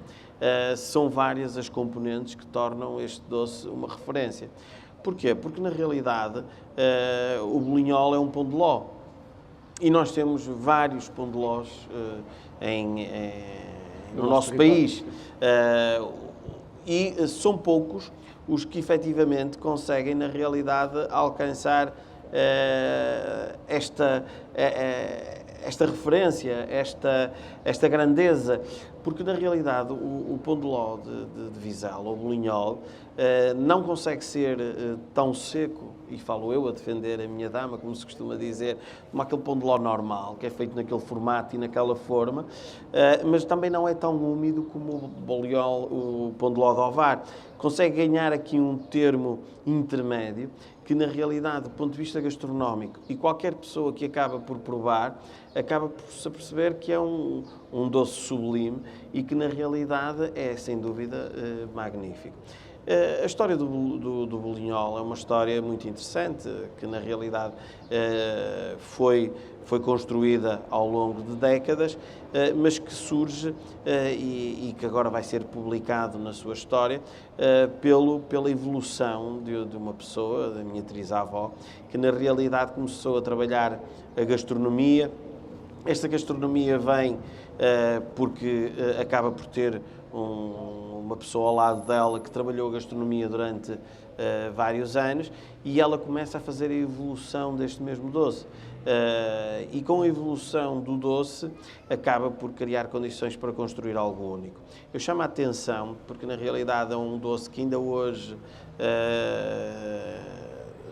são várias as componentes que tornam este doce uma referência. Porquê? Porque na realidade o bolinhol é um pão de ló. E nós temos vários pão de lós no nosso país. E são poucos os que efetivamente conseguem, na realidade, alcançar esta referência, esta grandeza, porque na realidade o pão de ló de Vizela, o bolinhol, não consegue ser tão seco, e falo eu a defender a minha dama, como se costuma dizer, como aquele pão de ló normal, que é feito naquele formato e naquela forma, mas também não é tão úmido como o pão de ló de Ovar. Consegue ganhar aqui um termo intermédio, que na realidade, do ponto de vista gastronómico, e qualquer pessoa que acaba por provar, acaba por se perceber que é um doce sublime e que na realidade é, sem dúvida, magnífico. A história do bolinhol é uma história muito interessante, que na realidade foi construída ao longo de décadas, mas que surge e que agora vai ser publicado na sua história pela evolução de uma pessoa, da minha trisavó, que na realidade começou a trabalhar a gastronomia. Esta gastronomia vem porque acaba por ter uma pessoa ao lado dela que trabalhou a gastronomia durante vários anos e ela começa a fazer a evolução deste mesmo doce. E com a evolução do doce acaba por criar condições para construir algo único. Eu chamo a atenção porque na realidade é um doce que ainda hoje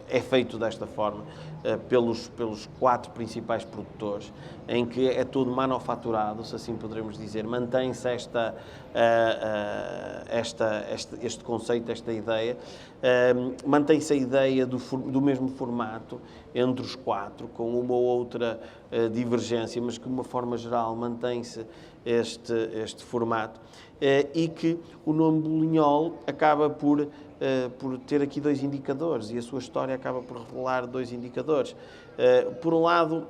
é feito desta forma pelos 4 principais produtores, em que é tudo manufaturado, se assim poderemos dizer. Mantém-se este conceito, esta ideia, mantém-se a ideia do mesmo formato entre os 4, com uma ou outra divergência, mas que de uma forma geral mantém-se este formato, e que o nome bolinhol acaba por ter aqui 2 indicadores, e a sua história acaba por revelar 2 indicadores. Por um lado,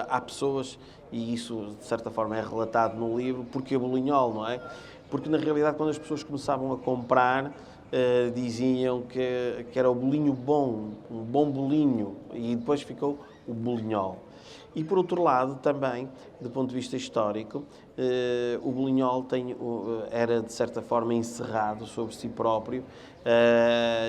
há pessoas, e isso de certa forma é relatado no livro, porque bolinhol, não é? Porque na realidade quando as pessoas começavam a comprar, diziam que era o bolinho bom, um bom bolinho, e depois ficou o bolinhol. E por outro lado, também, do ponto de vista histórico, o bolinhol era de certa forma encerrado sobre si próprio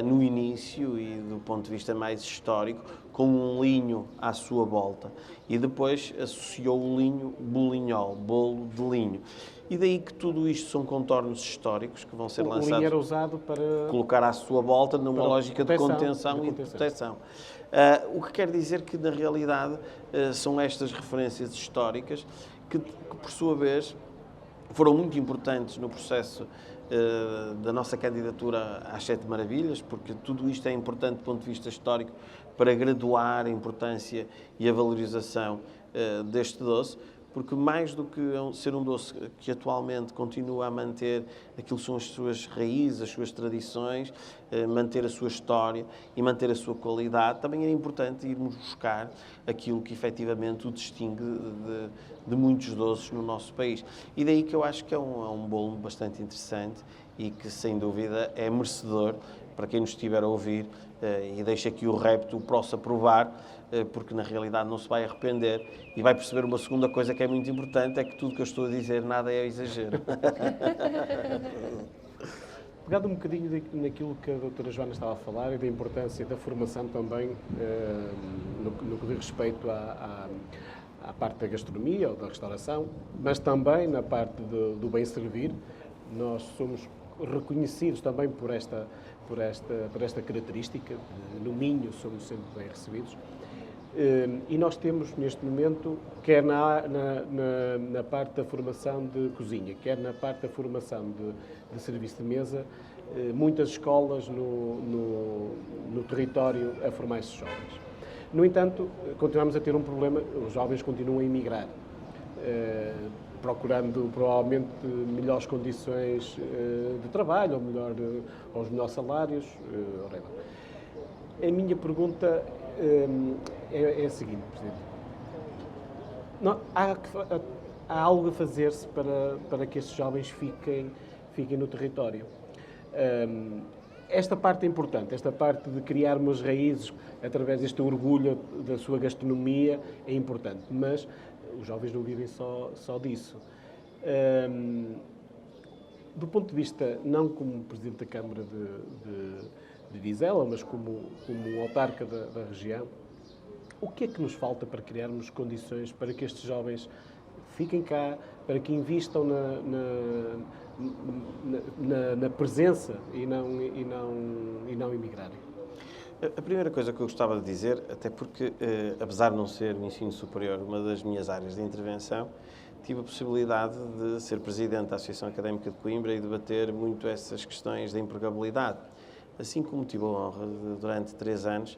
no início e do ponto de vista mais histórico, com um linho à sua volta. E depois associou o linho bolinhol, bolo de linho. E daí que tudo isto são contornos históricos que vão ser lançados. O linho era usado para colocar à sua volta numa lógica de contenção e de proteção. O que quer dizer que, na realidade, são estas referências históricas que, por sua vez, foram muito importantes no processo da nossa candidatura às 7 Maravilhas, porque tudo isto é importante do ponto de vista histórico para graduar a importância e a valorização deste doce, porque mais do que ser um doce que atualmente continua a manter aquilo que são as suas raízes, as suas tradições, manter a sua história e manter a sua qualidade, também é importante irmos buscar aquilo que efetivamente o distingue de muitos doces no nosso país. E daí que eu acho que é um bolo bastante interessante e que, sem dúvida, é merecedor para quem nos estiver a ouvir e deixa aqui o repto, o possa provar, porque na realidade não se vai arrepender e vai perceber uma segunda coisa que é muito importante, é que tudo que eu estou a dizer nada é exagero. Pegado um bocadinho naquilo que a doutora Joana estava a falar e da importância da formação também no que diz respeito à parte da gastronomia ou da restauração, mas também na parte do bem servir, Nós somos reconhecidos também por esta característica. No Minho somos sempre bem recebidos. E nós temos, neste momento, quer na parte da formação de cozinha, quer na parte da formação de serviço de mesa, muitas escolas no território a formar esses jovens. No entanto, continuamos a ter um problema, os jovens continuam a emigrar, procurando provavelmente melhores condições de trabalho, ou os melhores salários. A minha pergunta é a seguinte, Presidente. Não, há algo a fazer-se para que estes jovens fiquem no território. Esta parte é importante, esta parte de criar umas raízes através deste orgulho da sua gastronomia é importante, mas os jovens não vivem só disso. Do ponto de vista, não como Presidente da Câmara de Vizela, mas como autarca da região, o que é que nos falta para criarmos condições para que estes jovens fiquem cá, para que invistam na presença e não emigrarem? A primeira coisa que eu gostava de dizer, até porque, apesar de não ser o ensino superior uma das minhas áreas de intervenção, tive a possibilidade de ser presidente da Associação Académica de Coimbra e debater muito essas questões da empregabilidade. Assim como tive a honra de, durante 3 anos,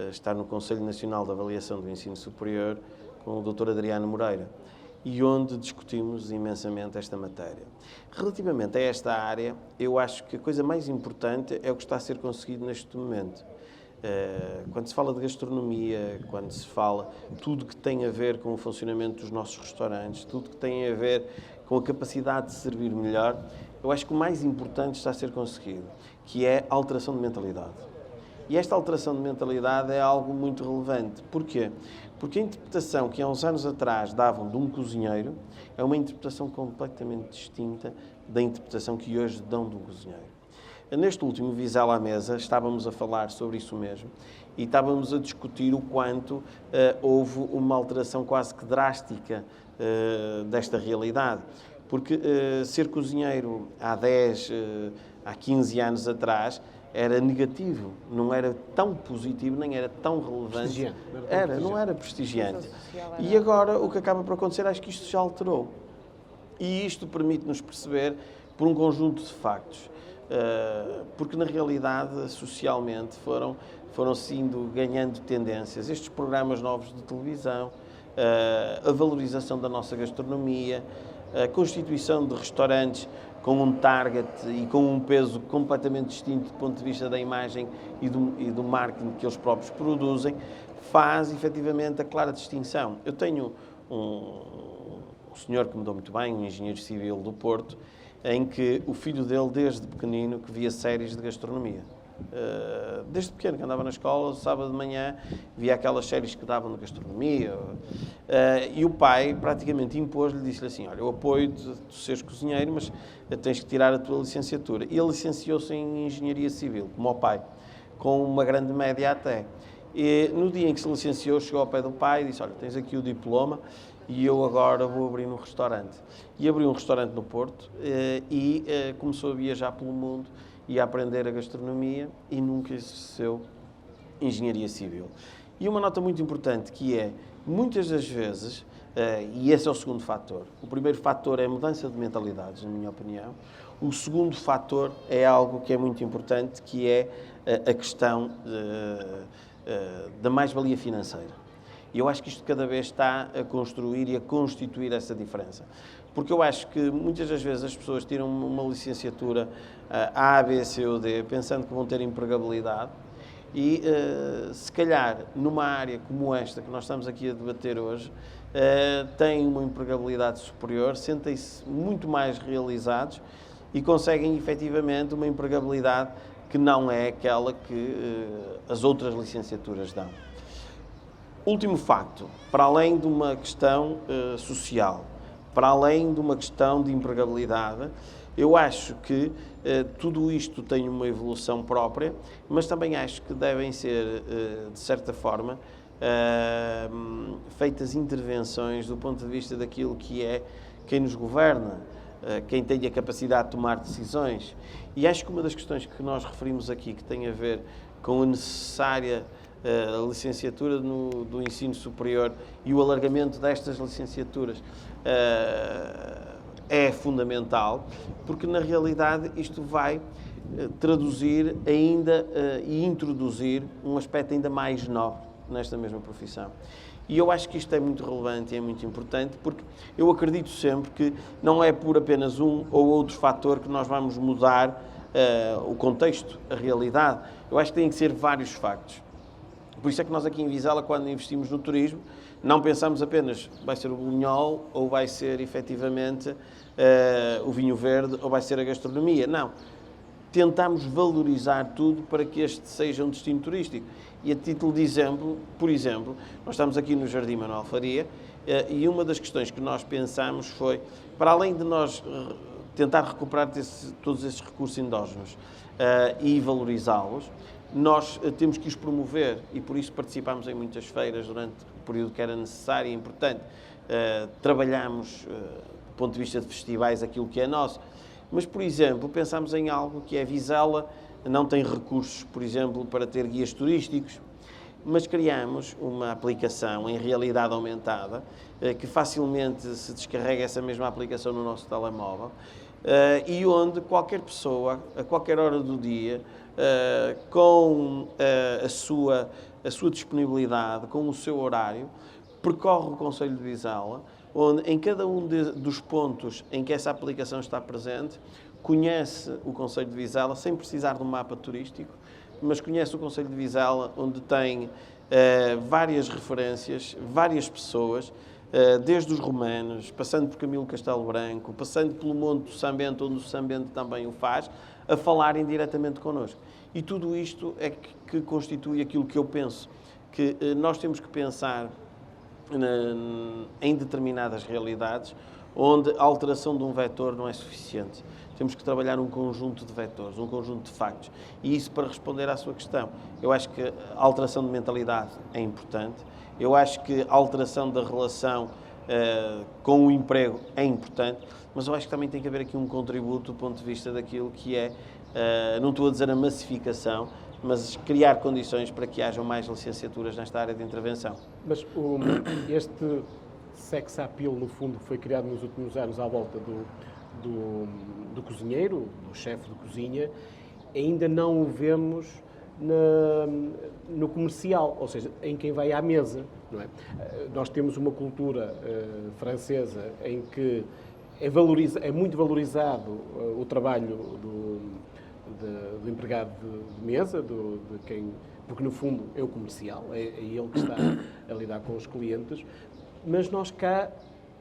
estar no Conselho Nacional de Avaliação do Ensino Superior com o Dr. Adriano Moreira, e onde discutimos imensamente esta matéria. Relativamente a esta área, eu acho que a coisa mais importante é o que está a ser conseguido neste momento. Quando se fala de gastronomia, quando se fala tudo que tem a ver com o funcionamento dos nossos restaurantes, tudo que tem a ver com a capacidade de servir melhor, eu acho que o mais importante está a ser conseguido, que é a alteração de mentalidade. E esta alteração de mentalidade é algo muito relevante. Porquê? Porque a interpretação que há uns anos atrás davam de um cozinheiro é uma interpretação completamente distinta da interpretação que hoje dão de um cozinheiro. Neste último Vizela à Mesa estávamos a falar sobre isso mesmo e estávamos a discutir o quanto houve uma alteração quase que drástica desta realidade. Porque ser cozinheiro há 10, há 15 anos atrás era negativo, não era tão positivo, nem era tão relevante. Não era prestigiante. E agora o que acaba por acontecer, acho que isto já alterou. E isto permite-nos perceber por um conjunto de factos. Porque na realidade, socialmente, foram sendo ganhando tendências. Estes programas novos de televisão, a valorização da nossa gastronomia, a constituição de restaurantes com um target e com um peso completamente distinto do ponto de vista da imagem e do marketing que eles próprios produzem, faz efetivamente a clara distinção. Eu tenho um senhor que me deu muito bem, um engenheiro civil do Porto, em que o filho dele, desde pequenino, que via séries de gastronomia. Desde pequeno, que andava na escola, sábado de manhã, via aquelas séries que davam de gastronomia. E o pai praticamente impôs-lhe, disse-lhe assim, olha, eu apoio-te, tu seres cozinheiro, mas tens que tirar a tua licenciatura. E ele licenciou-se em Engenharia Civil, como o pai, com uma grande média até. E no dia em que se licenciou, chegou ao pé do pai e disse, olha, tens aqui o diploma, e eu agora vou abrir um restaurante. E abriu um restaurante no Porto e começou a viajar pelo mundo e a aprender a gastronomia e nunca exerceu engenharia civil. E uma nota muito importante que é, muitas das vezes, e esse é o segundo fator, o primeiro fator é a mudança de mentalidades, na minha opinião. O segundo fator é algo que é muito importante, que é a questão da mais-valia financeira. E eu acho que isto cada vez está a construir e a constituir essa diferença. Porque eu acho que muitas das vezes as pessoas tiram uma licenciatura A, B, C ou D, pensando que vão ter empregabilidade e, se calhar, numa área como esta que nós estamos aqui a debater hoje, têm uma empregabilidade superior, sentem-se muito mais realizados e conseguem, efetivamente, uma empregabilidade que não é aquela que as outras licenciaturas dão. Último facto, para além de uma questão social, para além de uma questão de empregabilidade, eu acho que tudo isto tem uma evolução própria, mas também acho que devem ser, de certa forma, feitas intervenções do ponto de vista daquilo que é quem nos governa. quem tem a capacidade de tomar decisões. E acho que uma das questões que nós referimos aqui, que tem a ver com a necessária licenciatura do ensino superior e o alargamento destas licenciaturas, é fundamental, porque na realidade isto vai traduzir ainda e introduzir um aspecto ainda mais nobre nesta mesma profissão. E eu acho que isto é muito relevante e é muito importante, porque eu acredito sempre que não é por apenas um ou outro fator que nós vamos mudar o contexto, a realidade. Eu acho que tem que ser vários factos. Por isso é que nós aqui em Vizela, quando investimos no turismo, não pensamos apenas vai ser o Bolonhol ou vai ser efetivamente o vinho verde ou vai ser a gastronomia. Não. Tentamos valorizar tudo para que este seja um destino turístico. E a título de exemplo, por exemplo, nós estamos aqui no Jardim Manuel Faria e uma das questões que nós pensamos foi, para além de nós tentar recuperar todos esses recursos endógenos e valorizá-los, nós temos que os promover e por isso participámos em muitas feiras durante o período que era necessário e importante. Trabalhamos, do ponto de vista de festivais, aquilo que é nosso. Mas, por exemplo, pensámos em algo que é Vizela, não tem recursos, por exemplo, para ter guias turísticos, mas criamos uma aplicação em realidade aumentada, que facilmente se descarrega essa mesma aplicação no nosso telemóvel, e onde qualquer pessoa, a qualquer hora do dia, com a sua disponibilidade, com o seu horário, percorre o concelho de Vizela, onde em cada um dos pontos em que essa aplicação está presente, conhece o concelho de Vizela sem precisar de um mapa turístico, mas conhece o concelho de Vizela, onde tem várias referências, várias pessoas, desde os romanos, passando por Camilo Castelo Branco, passando pelo Monte do Sambento, onde o Sambento também o faz, a falarem diretamente connosco. E tudo isto é que constitui aquilo que eu penso, que nós temos que pensar em determinadas realidades, onde a alteração de um vetor não é suficiente. Temos que trabalhar um conjunto de vetores, um conjunto de factos. E isso para responder à sua questão. Eu acho que a alteração de mentalidade é importante. Eu acho que a alteração da relação com o emprego é importante. Mas eu acho que também tem que haver aqui um contributo do ponto de vista daquilo que é, não estou a dizer a massificação, mas criar condições para que hajam mais licenciaturas nesta área de intervenção. Mas este sex appeal, no fundo, foi criado nos últimos anos à volta do cozinheiro, do chefe de cozinha, ainda não o vemos no comercial, ou seja, em quem vai à mesa, não é? Nós temos uma cultura francesa em que é muito valorizado o trabalho do empregado de mesa, porque no fundo é o comercial, é ele que está a lidar com os clientes, mas nós cá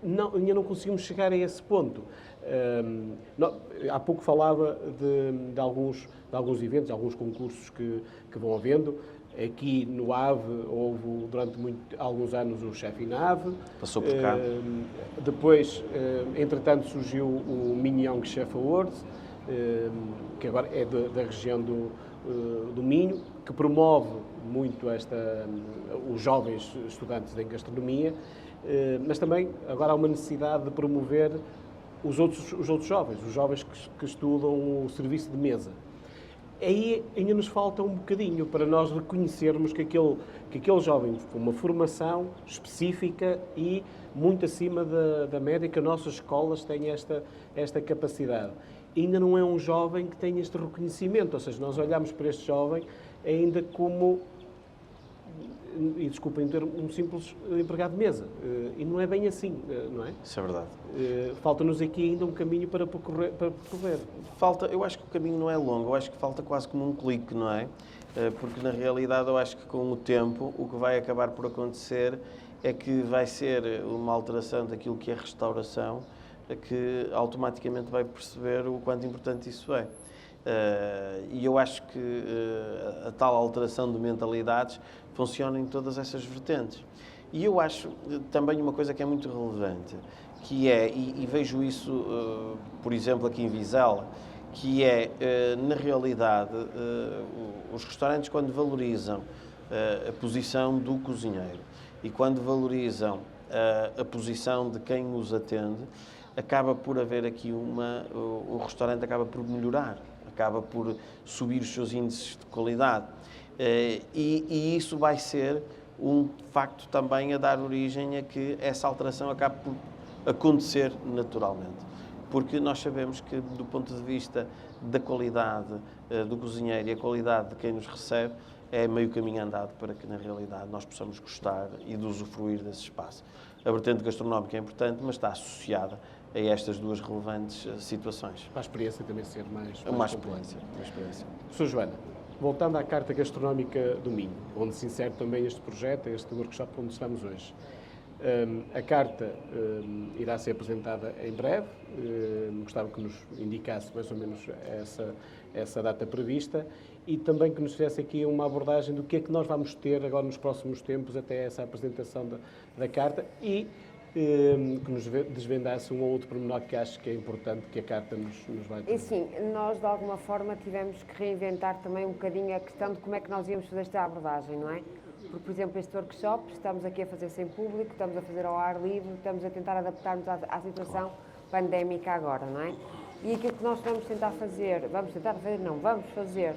ainda não conseguimos chegar a esse ponto. Há pouco falava de alguns eventos, de alguns concursos que vão havendo. Aqui no AVE houve durante alguns anos o chefe INAVE. Passou por cá. Depois, entretanto, surgiu o Minho Young Chef Awards, que agora é da região do Minho, que promove muito os jovens estudantes em gastronomia, mas também agora há uma necessidade de promover os outros jovens, os jovens que estudam o serviço de mesa. Aí ainda nos falta um bocadinho para nós reconhecermos que aquele jovem com uma formação específica e muito acima da média, que as nossas escolas têm esta capacidade. Ainda não é um jovem que tem este reconhecimento, ou seja, nós olhamos para este jovem ainda como, e desculpem o termo, um simples empregado de mesa. E não é bem assim, não é? Isso é verdade. Falta-nos aqui ainda um caminho para percorrer. Eu acho que o caminho não é longo, eu acho que falta quase como um clique, não é? Porque na realidade eu acho que com o tempo o que vai acabar por acontecer é que vai ser uma alteração daquilo que é restauração, que automaticamente vai perceber o quanto importante isso é. E eu acho que a tal alteração de mentalidades funciona em todas essas vertentes. E eu acho também uma coisa que é muito relevante, que é, e vejo isso, por exemplo, aqui em Vizela, que é, na realidade, os restaurantes, quando valorizam a posição do cozinheiro e quando valorizam a posição de quem os atende, acaba por haver aqui o restaurante acaba por melhorar, acaba por subir os seus índices de qualidade. E isso vai ser um facto também a dar origem a que essa alteração acabe por acontecer naturalmente. Porque nós sabemos que, do ponto de vista da qualidade do cozinheiro e a qualidade de quem nos recebe, é meio caminho andado para que, na realidade, nós possamos gostar e de usufruir desse espaço. A vertente gastronómica é importante, mas está associada a estas duas relevantes situações. Para a experiência também ser mais Uma completa. experiência. Sra. Joana, voltando à Carta Gastronómica do Minho, onde se insere também este projeto, este workshop onde estamos hoje. A carta irá ser apresentada em breve. Gostava que nos indicasse mais ou menos essa data prevista e também que nos fizesse aqui uma abordagem do que é que nós vamos ter agora nos próximos tempos até essa apresentação da carta e que nos desvendasse um ou outro pormenor que acho que é importante que a carta nos vai trazer. E sim, nós de alguma forma tivemos que reinventar também um bocadinho a questão de como é que nós íamos fazer esta abordagem, não é? Porque, por exemplo, este workshop estamos aqui a fazer sem público, estamos a fazer ao ar livre, estamos a tentar adaptar-nos à situação pandémica agora, não é? E aquilo que nós vamos fazer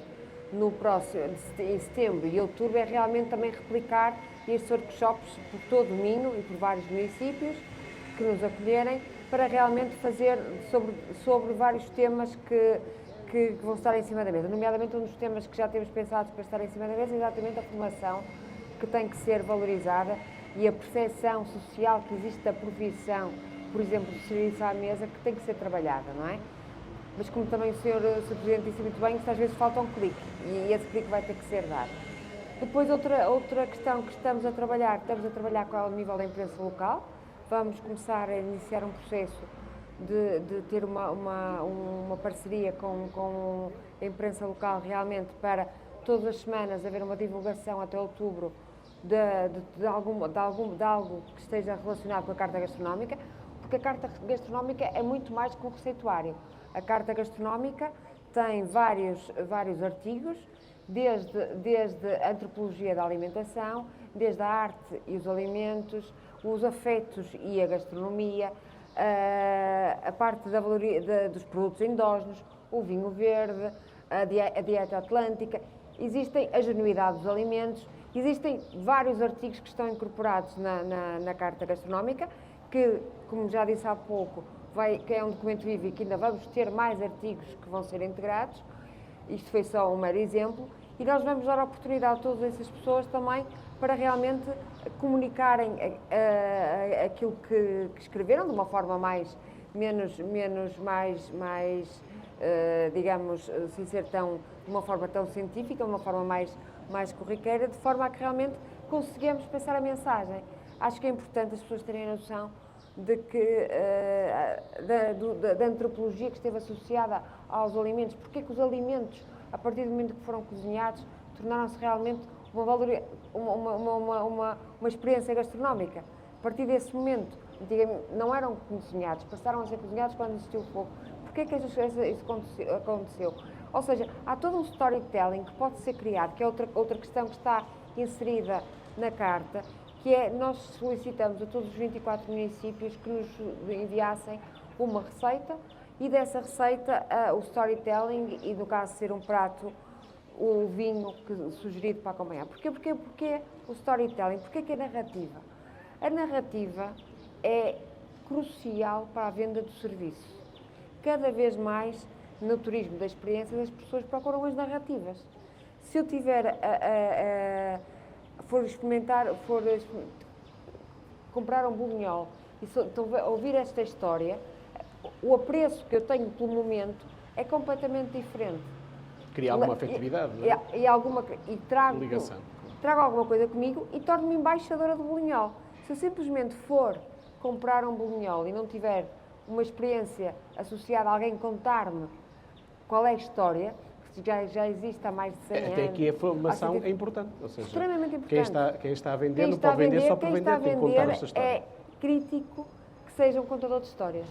no próximo, em setembro e outubro, é realmente também replicar estes workshops por todo o Minho e por vários municípios que nos acolherem para realmente fazer sobre vários temas que vão estar em cima da mesa. Nomeadamente, um dos temas que já temos pensado para estar em cima da mesa é exatamente a formação, que tem que ser valorizada, e a percepção social que existe da profissão, por exemplo, do serviço à mesa, que tem que ser trabalhada, não é? Mas como também o Sr. Presidente disse muito bem, isto às vezes falta um clique, e esse clique vai ter que ser dado. Depois, outra questão que estamos a trabalhar ao nível da imprensa local. Vamos começar a iniciar um processo de ter uma parceria com a imprensa local, realmente, para todas as semanas haver uma divulgação até outubro de algo que esteja relacionado com a Carta Gastronómica, porque a Carta Gastronómica é muito mais que um receituário. A Carta Gastronómica tem vários artigos, desde a antropologia da alimentação, desde a arte e os alimentos, os afetos e a gastronomia, a parte dos produtos endógenos, o vinho verde, a dieta atlântica, existem a genuidade dos alimentos, existem vários artigos que estão incorporados na Carta Gastronómica, que, como já disse há pouco, que é um documento vivo e que ainda vamos ter mais artigos que vão ser integrados. Isto foi só um mero exemplo, e nós vamos dar a oportunidade a todas essas pessoas também para realmente comunicarem aquilo que escreveram de uma forma digamos, sem ser de uma forma tão científica, uma forma mais corriqueira, de forma a que realmente conseguimos passar a mensagem. Acho que é importante as pessoas terem a noção de que da antropologia que esteve associada aos alimentos, porque é que os alimentos, a partir do momento que foram cozinhados, tornaram-se realmente uma experiência gastronómica. A partir desse momento, antigamente não eram cozinhados, passaram a ser cozinhados quando existiu o fogo. Porquê é que isso aconteceu? Ou seja, há todo um storytelling que pode ser criado, que é outra questão que está inserida na carta, que é, nós solicitamos a todos os 24 municípios que nos enviassem uma receita, e dessa receita o storytelling, e no caso de ser um prato, o vinho sugerido para acompanhar. Porquê o storytelling? Porquê que a narrativa? A narrativa é crucial para a venda do serviço. Cada vez mais, no turismo da experiência, as pessoas procuram as narrativas. Se eu tiver comprar um bolinhol e ouvir esta história, o apreço que eu tenho pelo momento é completamente diferente. Cria alguma afetividade, não é? E trago Ligação. Trago alguma coisa comigo e torno-me embaixadora do bolinhol. Se eu simplesmente for comprar um bolinhol e não tiver uma experiência associada a alguém contar-me qual é a história, que já existe há mais de 100 anos. Até aqui a formação é importante. Ou seja, extremamente importante. Quem está a vender não pode vender só por vender, tem que contar esta história. É crítico que seja um contador de histórias.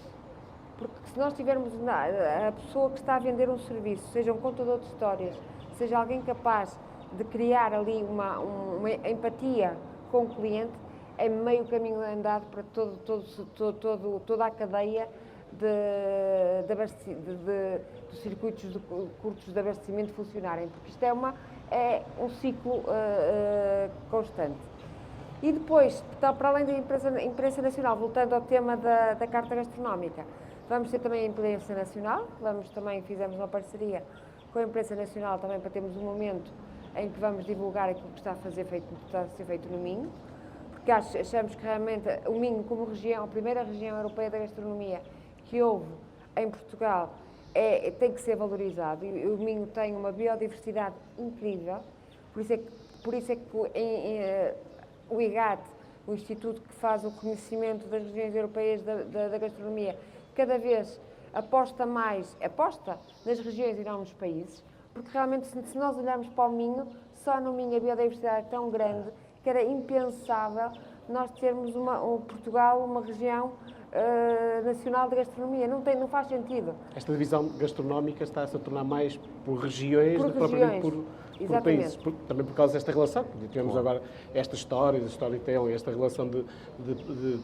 Porque se nós tivermos a pessoa que está a vender um serviço, seja um contador de histórias, seja alguém capaz de criar ali uma empatia com o cliente, é meio caminho andado para toda a cadeia dos circuitos curtos de abastecimento funcionarem, porque isto é um ciclo constante. E depois, para além da imprensa nacional, voltando ao tema da Carta Gastronómica, vamos ter também a imprensa nacional, fizemos uma parceria com a imprensa nacional também para termos um momento em que vamos divulgar aquilo que está a ser feito no Minho, porque achamos que realmente o Minho, como região, a primeira região europeia da gastronomia que houve em Portugal, tem que ser valorizado. E o Minho tem uma biodiversidade incrível, por isso é que o IGAT, o Instituto que faz o reconhecimento das regiões europeias da gastronomia, cada vez aposta nas regiões e não nos países, porque realmente se nós olharmos para o Minho, só no Minho a biodiversidade é tão grande que era impensável nós termos Portugal, uma região nacional de gastronomia. Não faz sentido. Esta divisão gastronómica está-se a tornar mais por regiões do que propriamente por países. Também por causa desta relação. Temos agora esta história, a storytelling, esta relação de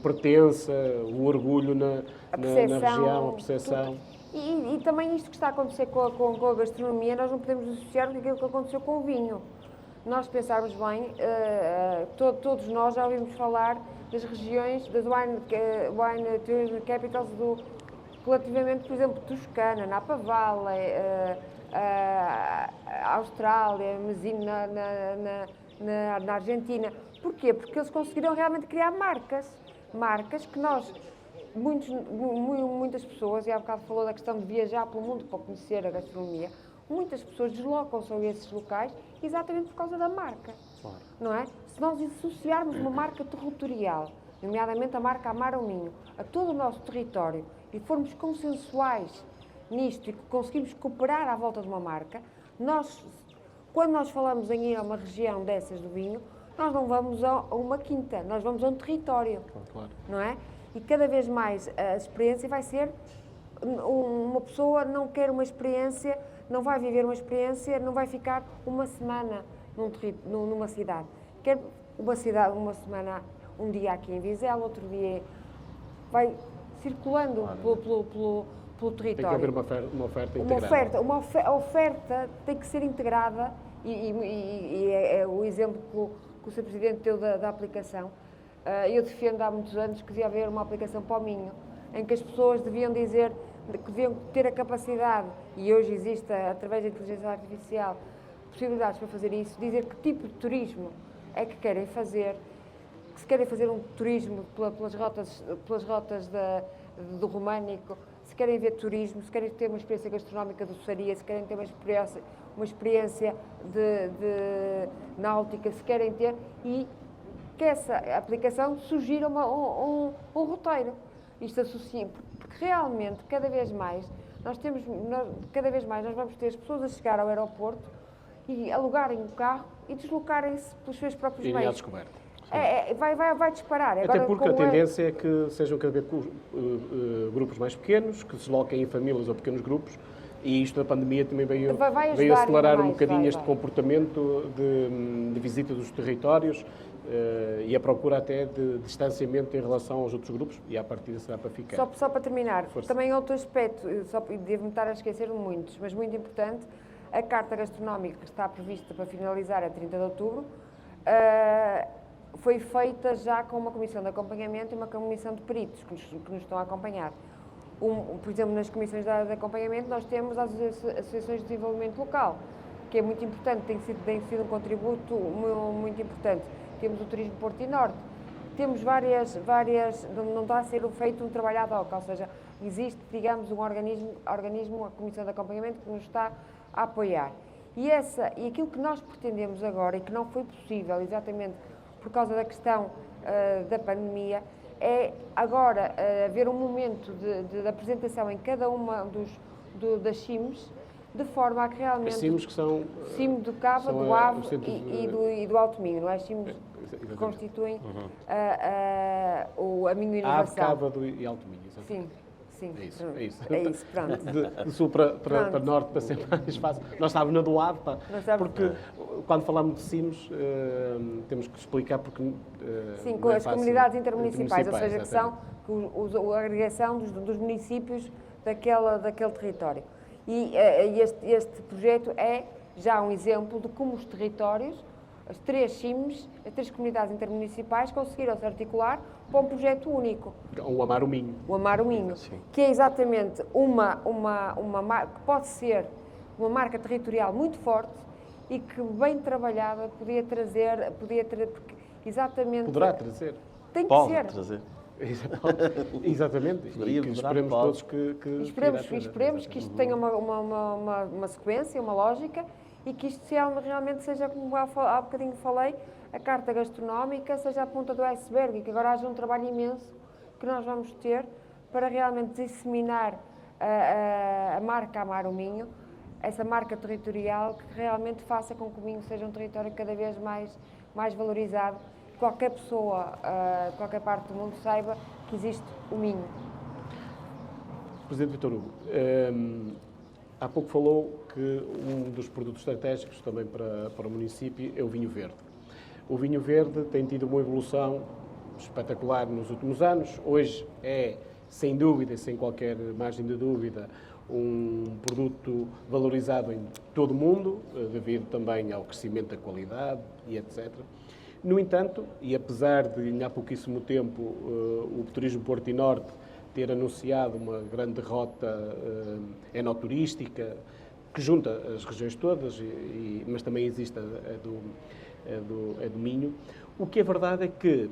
pertença, o orgulho na região, a percepção. E também isto que está a acontecer com a gastronomia, nós não podemos associar com aquilo que aconteceu com o vinho. Nós pensarmos bem, todos nós já ouvimos falar das regiões, das wine tourism capitals, relativamente, por exemplo, Toscana, Napa Valley, Austrália, Mesino na Argentina. Porquê? Porque eles conseguiram realmente criar marcas que muitas pessoas, e há bocado falou da questão de viajar pelo mundo para conhecer a gastronomia, muitas pessoas deslocam-se a esses locais exatamente por causa da marca, claro. Não é? Se nós associarmos uma marca territorial, nomeadamente a marca Amar ao Minho, a todo o nosso território, e formos consensuais nisto e conseguimos cooperar à volta de uma marca, quando nós falamos em ir a uma região dessas do vinho, nós não vamos a uma quinta, nós vamos a um território, claro. Não é? E cada vez mais a experiência vai ser, uma pessoa não quer uma experiência, não vai viver uma experiência, não vai ficar uma semana numa cidade. Quer uma semana, um dia aqui em Vizela, outro dia vai circulando pelo território. Tem que haver uma oferta integrada. A oferta tem que ser integrada e é o exemplo que o Sr. Presidente deu da aplicação. Eu defendo há muitos anos que devia haver uma aplicação para o Minho, em que as pessoas deviam dizer que deviam ter a capacidade, e hoje existe, através da inteligência artificial, possibilidades para fazer isso, dizer que tipo de turismo é que querem fazer, se querem fazer um turismo pelas rotas do Românico, se querem ver turismo, se querem ter uma experiência gastronómica de doçaria, se querem ter uma experiência de náutica, se querem ter, e que essa aplicação sugira um roteiro. Isto associa, porque realmente, cada vez mais nós vamos ter as pessoas a chegar ao aeroporto e alugarem o carro e deslocarem-se pelos seus próprios meios. E à descoberta. Vai disparar. Até agora, porque a tendência é que sejam cada vez grupos mais pequenos, que se desloquem em famílias ou pequenos grupos, e isto da pandemia também veio acelerar um bocadinho este comportamento de visita dos territórios e a procura até de distanciamento em relação aos outros grupos, e à partida será para ficar. Só para terminar, também outro aspecto, devo-me estar a esquecer de muitos, mas muito importante, a Carta Gastronómica que está prevista para finalizar a 30 de outubro, foi feita já com uma comissão de acompanhamento e uma comissão de peritos que nos estão a acompanhar. Por exemplo, nas comissões de acompanhamento nós temos as associações de desenvolvimento local, que é muito importante, tem sido um contributo muito importante. Temos o Turismo Porto e Norte, temos várias, não está a ser feito um trabalho ad hoc, ou seja, existe, digamos, um organismo, a Comissão de Acompanhamento, que nos está a apoiar. E aquilo que nós pretendemos agora, e que não foi possível exatamente por causa da questão da pandemia, é agora haver um momento de apresentação em cada uma das CIMs, de forma a que realmente... As CIMs que são... CIM do Cava, do Ave e do Alto Minho, não é? As CIMs que constituem a Minho Inovação. Ave, Cava e Alto Minho, exatamente. Sim, é isso. É isso, pronto. De sul para norte, para ser mais fácil. Nós estávamos na do Ave, porque quando falamos de CIMs, temos que explicar porque... Sim, com as comunidades intermunicipais, ou seja, que são a agregação dos municípios daquele território. E este projeto é já um exemplo de como os territórios, as 3 CIMs, as 3 comunidades intermunicipais, conseguiram se articular para um projeto único. O Amar o Minho. O Amar o Minho, Sim. que é exatamente uma marca, que pode ser uma marca territorial muito forte e que, bem trabalhada, podia trazer, porque exatamente... Poderá trazer. Tem que Pode ser. trazer. Exatamente. Poderia, E que poderá, esperemos pode. todos que Esperemos que isto tenha uma sequência, uma lógica, e que isto realmente seja, como há bocadinho falei, a carta gastronómica seja a ponta do iceberg, e que agora haja um trabalho imenso que nós vamos ter para realmente disseminar a marca Amar o Minho, essa marca territorial que realmente faça com que o Minho seja um território cada vez mais valorizado, que qualquer pessoa, de qualquer parte do mundo saiba que existe o Minho. Presidente Vítor Hugo, há pouco falou que um dos produtos estratégicos também para o município é o vinho verde. O vinho verde tem tido uma evolução espetacular nos últimos anos. Hoje é, sem dúvida, sem qualquer margem de dúvida, um produto valorizado em todo o mundo, devido também ao crescimento da qualidade e etc. No entanto, e apesar de, há pouquíssimo tempo, o Turismo Porto e Norte ter anunciado uma grande rota enoturística que junta as regiões todas, mas também existe a do Minho, o que é verdade é que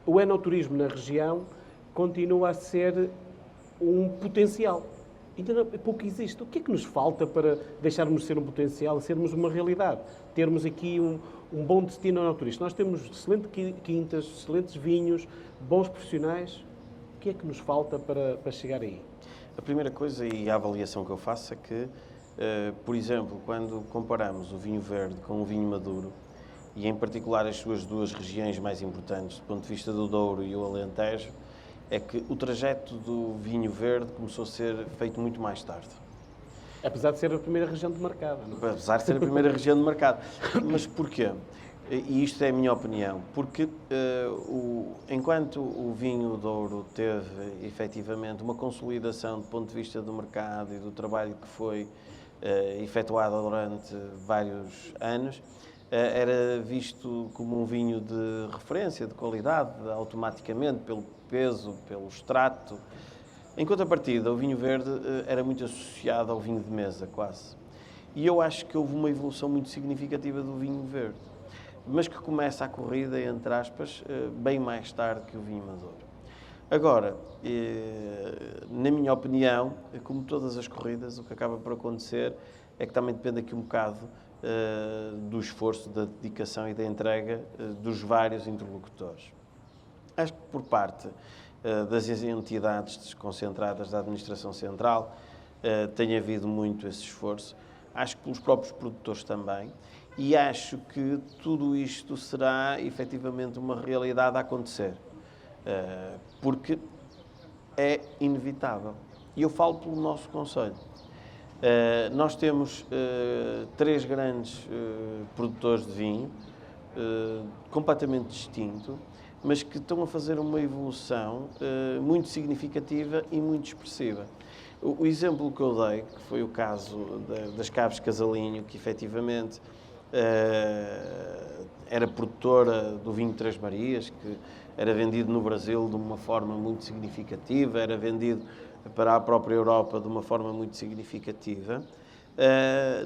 o enoturismo na região continua a ser um potencial. Ainda pouco existe. O que é que nos falta para deixarmos de ser um potencial e sermos uma realidade? Termos aqui um bom destino enoturista. Nós temos excelentes quintas, excelentes vinhos, bons profissionais. O que é que nos falta para chegar aí? A primeira coisa, e a avaliação que eu faço, é que, por exemplo, quando comparamos o vinho verde com o vinho maduro, e em particular as suas 2 regiões mais importantes, do ponto de vista do Douro e o Alentejo, é que o trajeto do vinho verde começou a ser feito muito mais tarde. Apesar de ser a primeira região de mercado, não é? Apesar de ser a primeira região de mercado. Mas porquê? E isto é a minha opinião. Porque enquanto o vinho Douro teve, efetivamente, uma consolidação do ponto de vista do mercado e do trabalho que foi efetuado durante vários anos, era visto como um vinho de referência, de qualidade, automaticamente, pelo peso, pelo extrato. Em contrapartida, o vinho verde era muito associado ao vinho de mesa, quase. E eu acho que houve uma evolução muito significativa do vinho verde, mas que começa a corrida, entre aspas, bem mais tarde que o vinho maduro. Agora, na minha opinião, como todas as corridas, o que acaba por acontecer é que também depende aqui um bocado do esforço, da dedicação e da entrega dos vários interlocutores. Acho que por parte das entidades desconcentradas da Administração Central tem havido muito esse esforço. Acho que pelos próprios produtores também. E acho que tudo isto será efetivamente uma realidade a acontecer. Porque é inevitável. E eu falo pelo nosso concelho. Nós temos 3 grandes produtores de vinho, completamente distintos, mas que estão a fazer uma evolução muito significativa e muito expressiva. O exemplo que eu dei, que foi o caso das Caves Casalinho, que efetivamente era produtora do vinho Três Marias, que era vendido no Brasil de uma forma muito significativa, era vendido para a própria Europa de uma forma muito significativa.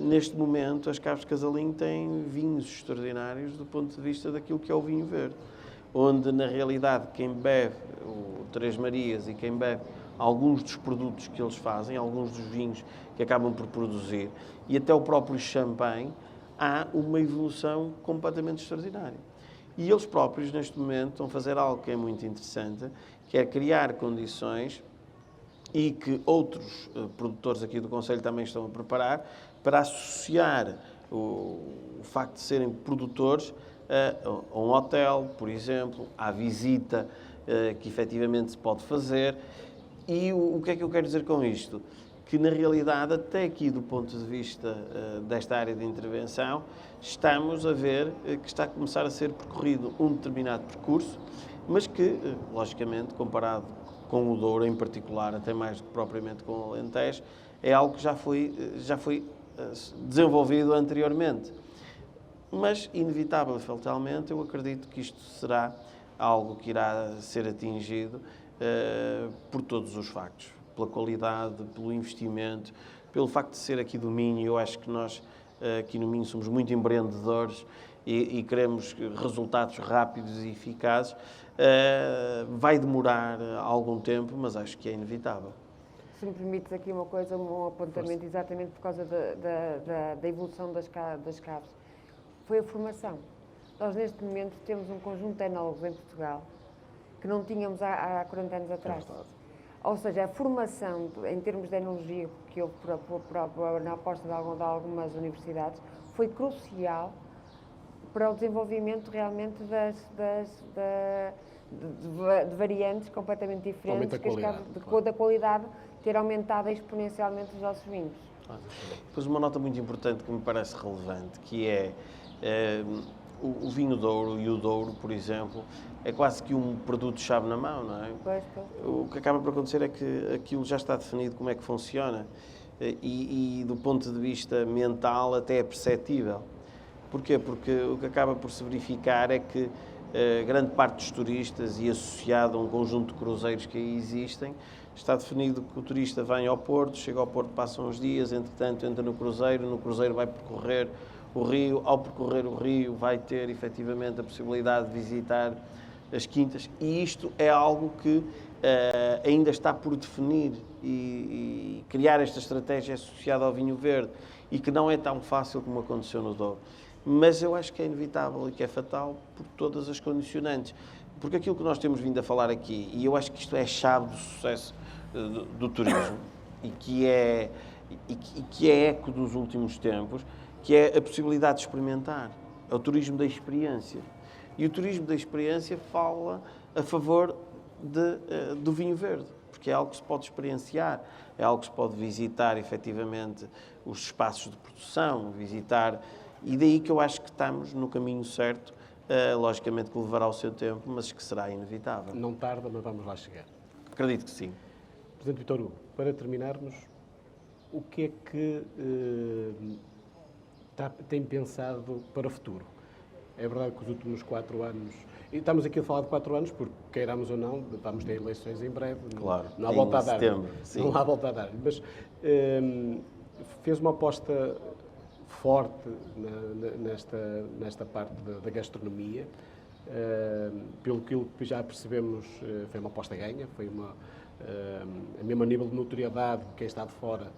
Neste momento, as Caves Casalinho têm vinhos extraordinários do ponto de vista daquilo que é o vinho verde, onde, na realidade, quem bebe o Três Marias e quem bebe alguns dos produtos que eles fazem, alguns dos vinhos que acabam por produzir, e até o próprio champanhe, há uma evolução completamente extraordinária. E eles próprios, neste momento, estão a fazer algo que é muito interessante, que é criar condições, e que outros produtores aqui do Concelho também estão a preparar, para associar o facto de serem produtores a um hotel, por exemplo, à visita que efetivamente se pode fazer. E o que é que eu quero dizer com isto? Que, na realidade, até aqui do ponto de vista desta área de intervenção, estamos a ver que está a começar a ser percorrido um determinado percurso, mas que, logicamente, comparado com o Douro, em particular, até mais do que propriamente com o Alentejo, é algo que já foi desenvolvido anteriormente. Mas, inevitável e fatalmente, eu acredito que isto será algo que irá ser atingido por todos os factos. Pela qualidade, pelo investimento, pelo facto de ser aqui do Minho. Eu acho que nós, aqui no Minho, somos muito empreendedores e queremos resultados rápidos e eficazes. Vai demorar algum tempo, mas acho que é inevitável. Se me permites aqui uma coisa, um apontamento, exatamente por causa da evolução das caves, foi a formação. Nós, neste momento, temos um conjunto de enólogos em Portugal que não tínhamos há 40 anos atrás. Ou seja, a formação, em termos de enologia, que houve na aposta de algumas universidades, foi crucial para o desenvolvimento realmente de variantes completamente diferentes, da qualidade ter aumentado exponencialmente os nossos vinhos. Depois uma nota muito importante que me parece relevante, que é o vinho Douro e o Douro, por exemplo, é quase que um produto-chave na mão, não é? Pois. O que acaba por acontecer é que aquilo já está definido como é que funciona e do ponto de vista mental até é perceptível. Porquê? Porque o que acaba por se verificar é que grande parte dos turistas e associado a um conjunto de cruzeiros que aí existem, está definido que o turista vem ao Porto, chega ao Porto, passa uns dias, entretanto entra no cruzeiro vai percorrer o rio, ao percorrer o rio vai ter efetivamente a possibilidade de visitar as quintas e isto é algo que ainda está por definir e criar esta estratégia associada ao vinho verde e que não é tão fácil como aconteceu no Douro. Mas eu acho que é inevitável e que é fatal por todas as condicionantes. Porque aquilo que nós temos vindo a falar aqui, e eu acho que isto é a chave do sucesso do turismo, e que é eco dos últimos tempos, que é a possibilidade de experimentar. É o turismo da experiência. E o turismo da experiência fala a favor do vinho verde, porque é algo que se pode experienciar, é algo que se pode visitar, efetivamente, os espaços de produção, visitar... E daí que eu acho que estamos no caminho certo, logicamente que levará o seu tempo, mas que será inevitável. Não tarda, mas vamos lá chegar. Acredito que sim. Presidente Vítor Hugo, para terminarmos, o que é que tem pensado para o futuro? É verdade que os últimos 4 anos... E estamos aqui a falar de 4 anos, porque, queiramos ou não, vamos ter eleições em breve. Claro, não há volta a dar. Setembro, sim. Não há volta a dar. Mas fez uma aposta forte nesta parte da gastronomia. Pelo que já percebemos, foi uma aposta ganha, foi a mesmo nível de notoriedade, quem está de fora,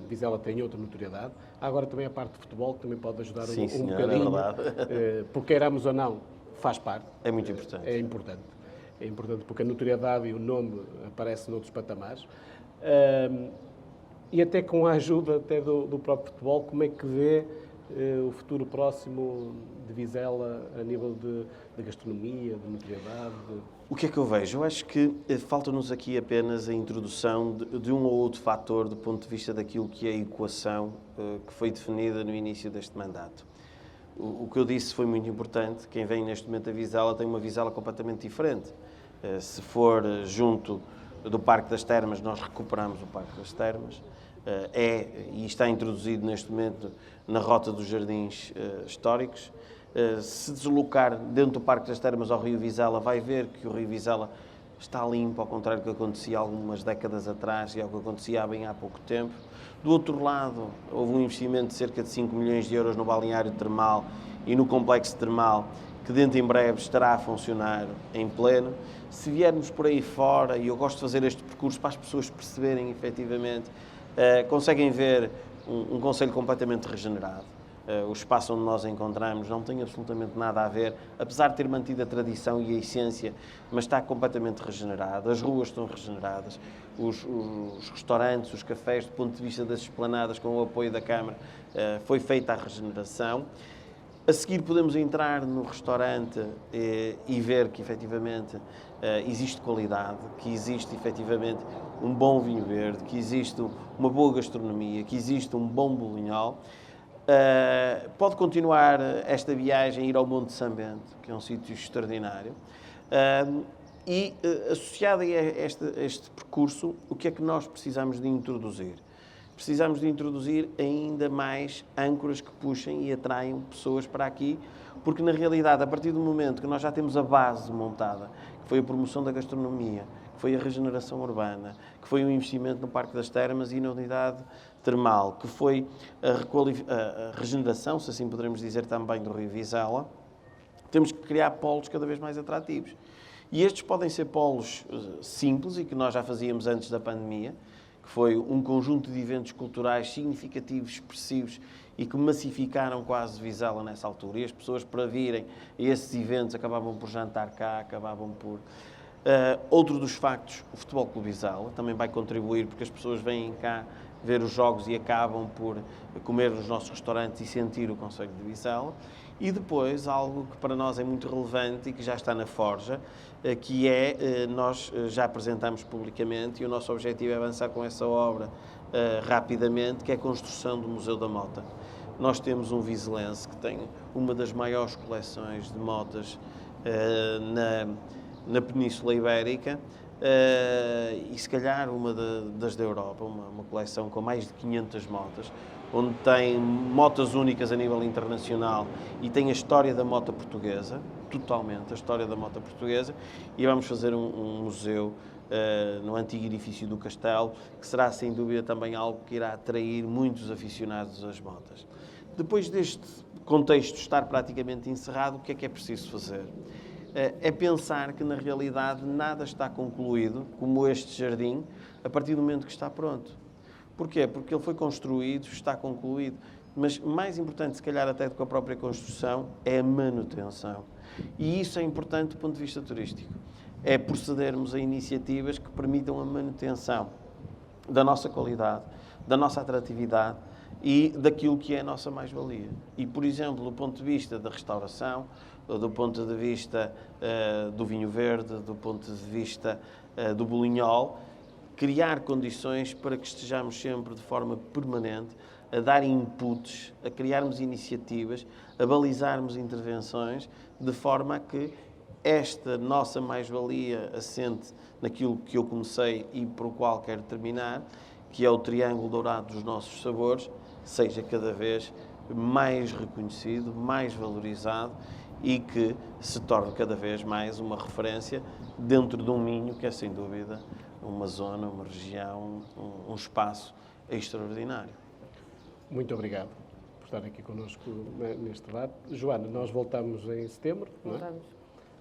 Vizela tem outra notoriedade. Há agora também a parte de futebol, que também pode ajudar sim, um bocadinho. É verdade. Porque queiramos ou não, faz parte. É muito importante. É importante. É importante porque a notoriedade e o nome aparecem noutros patamares. E até com a ajuda até do próprio futebol, como é que vê o futuro próximo de Vizela a nível de gastronomia, de notoriedade? O que é que eu vejo? Eu acho que falta-nos aqui apenas a introdução de um ou outro fator do ponto de vista daquilo que é a equação que foi definida no início deste mandato. O que eu disse foi muito importante. Quem vem neste momento a Vizela tem uma Vizela completamente diferente. Se for junto do Parque das Termas, nós recuperamos o Parque das Termas. E está introduzido neste momento na rota dos jardins históricos. Se deslocar dentro do Parque das Termas ao Rio Vizela, vai ver que o Rio Vizela está limpo, ao contrário do que acontecia algumas décadas atrás e ao que acontecia há pouco tempo. Do outro lado, houve um investimento de cerca de 5 milhões de euros no balneário termal e no complexo termal, que dentro em breve estará a funcionar em pleno. Se viermos por aí fora, e eu gosto de fazer este percurso para as pessoas perceberem efetivamente, conseguem ver um concelho completamente regenerado. O espaço onde nós encontramos não tem absolutamente nada a ver, apesar de ter mantido a tradição e a essência, mas está completamente regenerado. As ruas estão regeneradas, os restaurantes, os cafés, do ponto de vista das esplanadas, com o apoio da Câmara, foi feita a regeneração. A seguir podemos entrar no restaurante e ver que, efetivamente, existe qualidade, que existe, efetivamente, um bom vinho verde, que existe uma boa gastronomia, que existe um bom bolinhol. Pode continuar esta viagem, ir ao Monte São Bento, que é um sítio extraordinário. E, associado a este percurso, o que é que nós precisamos de introduzir? Precisamos de introduzir ainda mais âncoras que puxem e atraiam pessoas para aqui, porque, na realidade, a partir do momento que nós já temos a base montada, que foi a promoção da gastronomia, que foi a regeneração urbana, que foi o investimento no Parque das Termas e na unidade termal, que foi a regeneração, se assim poderemos dizer, também do Rio Vizela, temos que criar polos cada vez mais atrativos. E estes podem ser polos simples e que nós já fazíamos antes da pandemia, que foi um conjunto de eventos culturais significativos, expressivos e que massificaram quase Vizela nessa altura. E as pessoas, para virem a esses eventos, acabavam por jantar cá, acabavam por... outro dos factos, o Futebol Clube Vizela também vai contribuir, porque as pessoas vêm cá ver os jogos e acabam por comer nos nossos restaurantes e sentir o conceito de Vizela. E depois, algo que para nós é muito relevante e que já está na forja, que é, nós já apresentamos publicamente, e o nosso objetivo é avançar com essa obra rapidamente, que é a construção do Museu da Mota. Nós temos um vizelense que tem uma das maiores coleções de motas na Península Ibérica, e se calhar uma das da Europa, uma coleção com mais de 500 motas, onde tem motas únicas a nível internacional e tem a história da mota portuguesa, totalmente a história da mota portuguesa, e vamos fazer um museu no antigo edifício do Castelo, que será sem dúvida também algo que irá atrair muitos aficionados às motas. Depois deste contexto estar praticamente encerrado, o que é preciso fazer? É pensar que, na realidade, nada está concluído, como este jardim, a partir do momento que está pronto. Porquê? Porque ele foi construído, está concluído. Mas mais importante, se calhar, até do que a própria construção, é a manutenção. E isso é importante do ponto de vista turístico. É procedermos a iniciativas que permitam a manutenção da nossa qualidade, da nossa atratividade e daquilo que é a nossa mais-valia. E, por exemplo, do ponto de vista da restauração, do ponto de vista do vinho verde, do ponto de vista do bolinhol, criar condições para que estejamos sempre de forma permanente a dar inputs, a criarmos iniciativas, a balizarmos intervenções, de forma a que esta nossa mais-valia assente naquilo que eu comecei e por o qual quero terminar, que é o triângulo dourado dos nossos sabores, seja cada vez mais reconhecido, mais valorizado e que se torne cada vez mais uma referência dentro de um Minho que é, sem dúvida, uma zona, uma região, um espaço extraordinário. Muito obrigado por estar aqui connosco neste debate. Joana, nós voltamos em setembro, Voltamos. não é?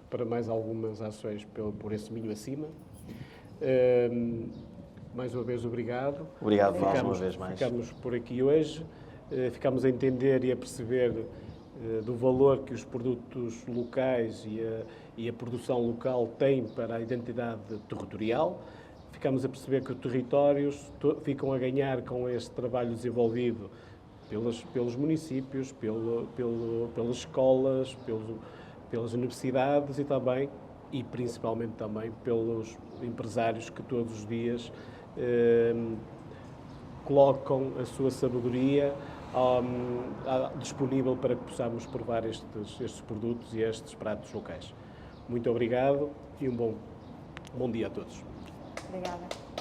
Para mais algumas ações por esse Minho acima. Mais uma vez, obrigado. Obrigado, Val, uma vez mais. Ficamos por aqui hoje. Ficamos a entender e a perceber do valor que os produtos locais e a produção local têm para a identidade territorial. Ficamos a perceber que os territórios ficam a ganhar com este trabalho desenvolvido pelos municípios, pelas escolas, pelas universidades e principalmente também pelos empresários que todos os dias colocam a sua sabedoria disponível para que possamos provar estes produtos e estes pratos locais. Muito obrigado e um bom dia a todos. Obrigada.